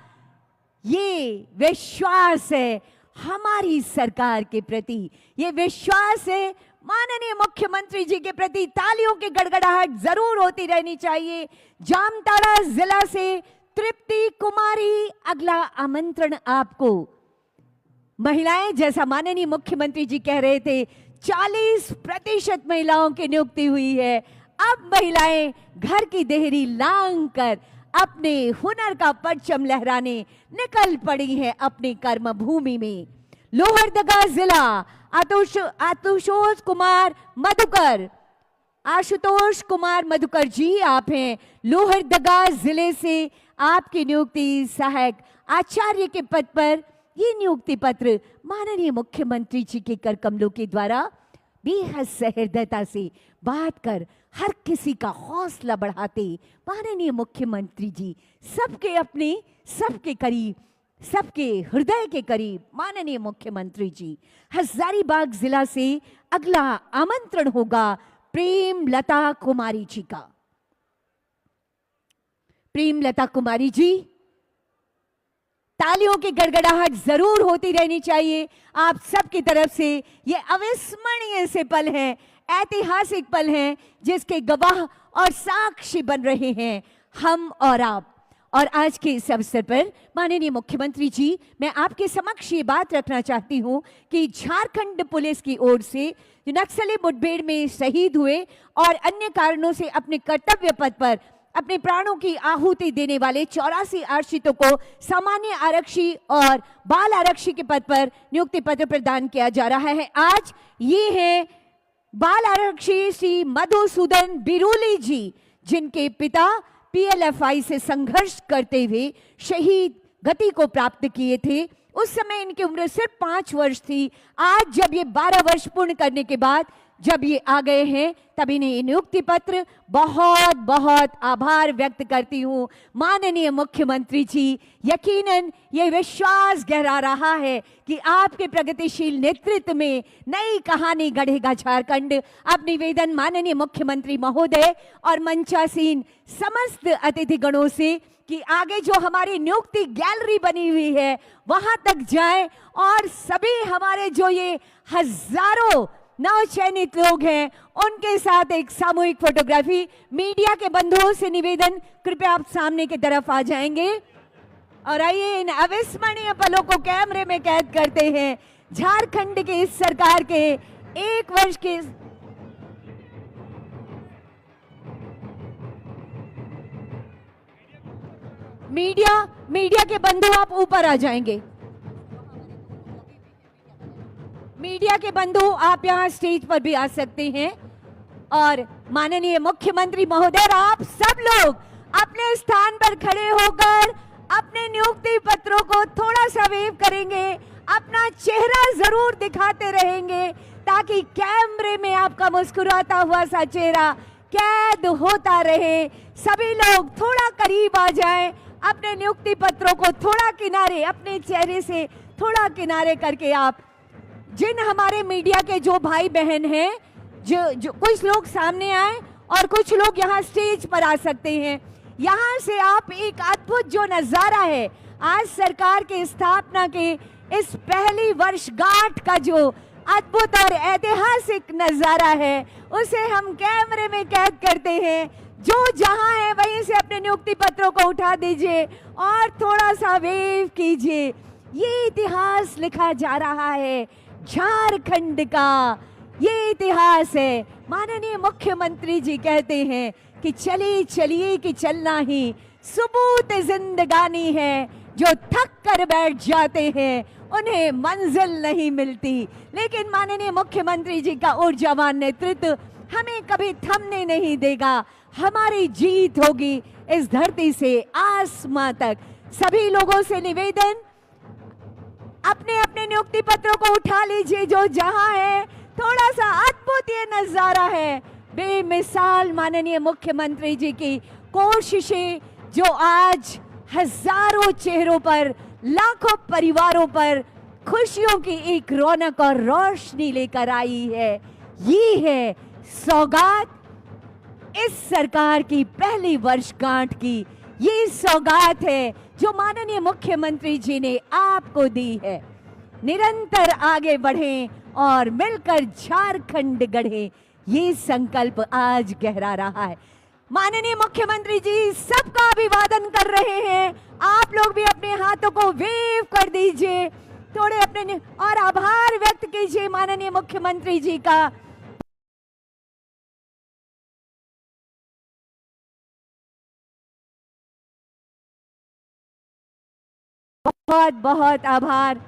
ये विश्वास है हमारी सरकार के प्रति, ये विश्वास है माननीय मुख्यमंत्री जी के प्रति। तालियों की गड़गड़ाहट जरूर होती रहनी चाहिए। जामताड़ा जिला से तृप्ति कुमारी, अगला आमंत्रण आपको। महिलाएं, जैसा माननीय मुख्यमंत्री जी कह रहे थे, 40% महिलाओं की नियुक्ति हुई है। अब महिलाएं घर की देहरी लांग कर अपने हुनर का परचम लहराने निकल पड़ी हैं अपनी कर्म भूमि में। लोहरदगा जिला आशुतोष कुमार मधुकर। आशुतोष कुमार मधुकर जी, आप हैं लोहरदगा जिले से। आपकी नियुक्ति सहायक आचार्य के पद पर। ये नियुक्ति पत्र माननीय मुख्यमंत्री जी के कर कमलों के द्वारा बेहद सहृदयता से बात कर हर किसी का हौसला बढ़ाते माननीय मुख्यमंत्री जी सबके अपने, सबके करीब, सबके हृदय के करीब माननीय मुख्यमंत्री जी। हजारीबाग जिला से अगला आमंत्रण होगा प्रेमलता कुमारी जी का। प्रेमलता कुमारी जी, तालियों की गड़गड़ाहट जरूर होती रहनी चाहिए आप सबकी तरफ से। ये अविस्मरणीय से पल हैं, ऐतिहासिक पल हैं, जिसके गवाह और साक्षी बन रहे हैं हम और आप। और आज के इस अवसर पर माननीय मुख्यमंत्री जी, मैं आपके समक्ष ये बात रखना चाहती हूँ कि झारखंड पुलिस की ओर से जो नक्सली मुठभेड़ में शहीद हुए और अन्य कारणों से अपने कर्तव्य पथ पर अपने प्राणों की आहुति देने वाले 84 आरक्षितों को सामान्य आरक्षी और बाल आरक्षी के पद पर नियुक्ति पत्र प्रदान किया जा रहा है। आज ये है बाल आरक्षी श्री मधुसूदन बिरुली जी, जिनके पिता पीएलएफआई से संघर्ष करते हुए शहीद गति को प्राप्त किए थे। उस समय इनकी उम्र सिर्फ 5 वर्ष थी। आज जब ये 12 वर्ष पूर्ण करने के बाद जब ये आ गए हैं, तब इन्हें ये नियुक्ति पत्र, बहुत बहुत आभार व्यक्त करती हूँ माननीय मुख्यमंत्री जी। यकीनन ये विश्वास गहरा रहा है कि आपके प्रगतिशील नेतृत्व में नई कहानी गढ़ेगा झारखंड। अब निवेदन माननीय मुख्यमंत्री महोदय और मंचासीन समस्त अतिथिगणों से कि आगे जो हमारी नियुक्ति गैलरी बनी हुई है वहां तक जाएं और सभी हमारे जो ये हजारों नवचयनित लोग हैं उनके साथ एक सामूहिक फोटोग्राफी। मीडिया के बंधुओं से निवेदन, कृपया आप सामने की तरफ आ जाएंगे और आइए इन अविस्मरणीय पलों को कैमरे में कैद करते हैं। झारखंड के इस सरकार के 1 वर्ष के मीडिया के बंधु आप ऊपर आ जाएंगे। मीडिया के बंधु आप यहां स्टेज पर भी आ सकते हैं। और माननीय मुख्यमंत्री महोदय, आप सब लोग अपने स्थान पर खड़े होकर अपने नियुक्ति पत्रों को थोड़ा सा वेव करेंगे, अपना चेहरा जरूर दिखाते रहेंगे ताकि कैमरे में आपका मुस्कुराता हुआ सा चेहरा कैद होता रहे। सभी लोग थोड़ा करीब आ जाएं, अपने नियुक्ति पत्रों को थोड़ा किनारे, अपने चेहरे से थोड़ा किनारे करके आप जिन हमारे मीडिया के जो भाई बहन हैं, जो कुछ लोग सामने आए और कुछ लोग यहाँ स्टेज पर आ सकते हैं। यहाँ से आप एक अद्भुत जो नजारा है आज सरकार की स्थापना के इस पहली वर्षगांठ का जो अद्भुत और ऐतिहासिक नजारा है उसे हम कैमरे में कैद करते हैं। जो जहां है वहीं से अपने नियुक्ति पत्रों को उठा दीजिए और थोड़ा सा वेव कीजिए। ये इतिहास लिखा जा रहा है झारखंड का, ये इतिहास है। माननीय मुख्यमंत्री जी कहते हैं कि चलिए चलिए कि चलना ही सबूत जिंदगानी है। जो थक कर बैठ जाते हैं उन्हें मंजिल नहीं मिलती, लेकिन माननीय मुख्यमंत्री जी का ऊर्जावान नेतृत्व हमें कभी थमने नहीं देगा। हमारी जीत होगी इस धरती से आसमां तक। सभी लोगों से निवेदन, अपने अपने नियुक्ति पत्रों को उठा लीजिए। जो जहां है थोड़ा सा अद्भुत ये नजारा है, बेमिसाल माननीय मुख्यमंत्री जी की कोशिशें जो आज हजारों चेहरों पर, लाखों परिवारों पर खुशियों की एक रौनक और रोशनी लेकर आई है। ये है सौगात इस सरकार की पहली वर्षगांठ की। ये सौगात है जो माननीय मुख्यमंत्री जी ने आपको दी है। निरंतर आगे बढ़ें और मिलकर झारखंड गढ़ें, ये संकल्प आज गहरा रहा है। माननीय मुख्यमंत्री जी सबका अभिवादन कर रहे हैं। आप लोग भी अपने हाथों को वेव कर दीजिए, थोड़े अपने और आभार व्यक्त कीजिए माननीय मुख्यमंत्री जी का। बहुत बहुत आभार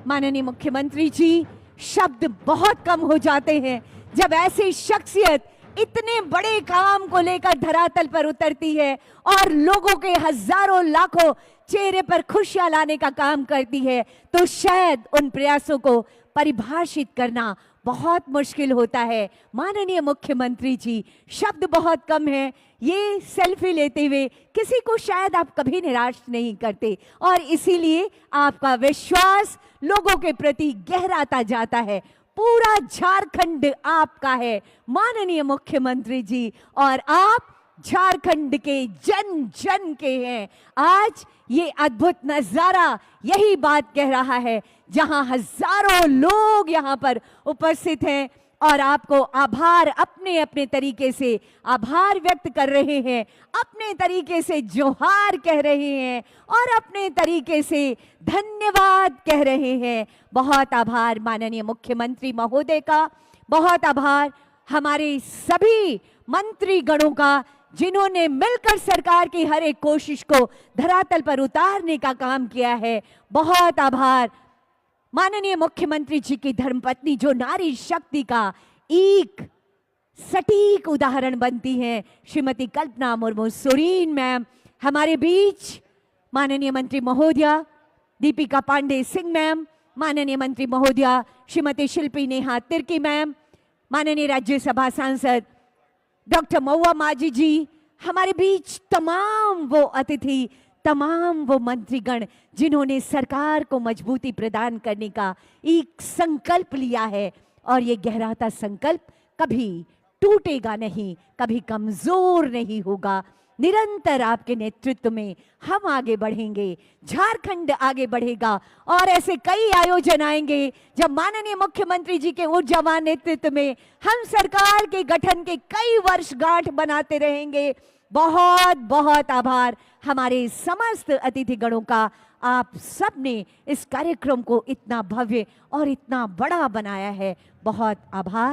माननीय मुख्यमंत्री जी। शब्द बहुत कम हो जाते हैं जब ऐसी शख्सियत इतने बड़े काम को लेकर धरातल पर उतरती है और लोगों के हजारों लाखों चेहरे पर खुशियां लाने का काम करती है, तो शायद उन प्रयासों को परिभाषित करना बहुत मुश्किल होता है। माननीय मुख्यमंत्री जी, शब्द बहुत कम है। ये सेल्फी लेते हुए किसी को शायद आप कभी निराश नहीं करते और इसीलिए आपका विश्वास लोगों के प्रति गहराता जाता है। पूरा झारखंड आपका है माननीय मुख्यमंत्री जी, और आप झारखंड के जन जन के हैं। आज ये अद्भुत नजारा यही बात कह रहा है, जहां हजारों लोग यहां पर उपस्थित हैं और आपको आभार, अपने अपने तरीके से आभार व्यक्त कर रहे हैं, अपने तरीके से जोहार कह रहे हैं और अपने तरीके से धन्यवाद कह रहे हैं। बहुत आभार माननीय मुख्यमंत्री महोदय का, बहुत आभार हमारे सभी मंत्रीगणों का जिन्होंने मिलकर सरकार की हर एक कोशिश को धरातल पर उतारने का काम किया है। बहुत आभार माननीय मुख्यमंत्री जी की धर्मपत्नी जो नारी शक्ति का एक सटीक उदाहरण बनती हैं, श्रीमती कल्पना मुर्मू सोरेन मैम हमारे बीच, माननीय मंत्री महोदया दीपिका पांडे सिंह मैम, माननीय मंत्री महोदया श्रीमती शिल्पी नेहा तिर्की मैम, माननीय राज्यसभा सांसद डॉक्टर महुआ माझी जी, हमारे बीच तमाम वो अतिथि, तमाम वो मंत्रीगण जिन्होंने सरकार को मजबूती प्रदान करने का एक संकल्प लिया है और ये गहराता संकल्प कभी टूटेगा नहीं, कभी कमजोर नहीं होगा। निरंतर आपके नेतृत्व में हम आगे बढ़ेंगे, झारखंड आगे बढ़ेगा और ऐसे कई आयोजन आएंगे जब माननीय मुख्यमंत्री जी के ऊर्जावान नेतृत्व में हम सरकार के गठन के कई वर्षगांठ बनाते रहेंगे। बहुत बहुत आभार हमारे समस्त अतिथिगणों का। आप सब ने इस कार्यक्रम को इतना भव्य और इतना बड़ा बनाया है। बहुत आभार।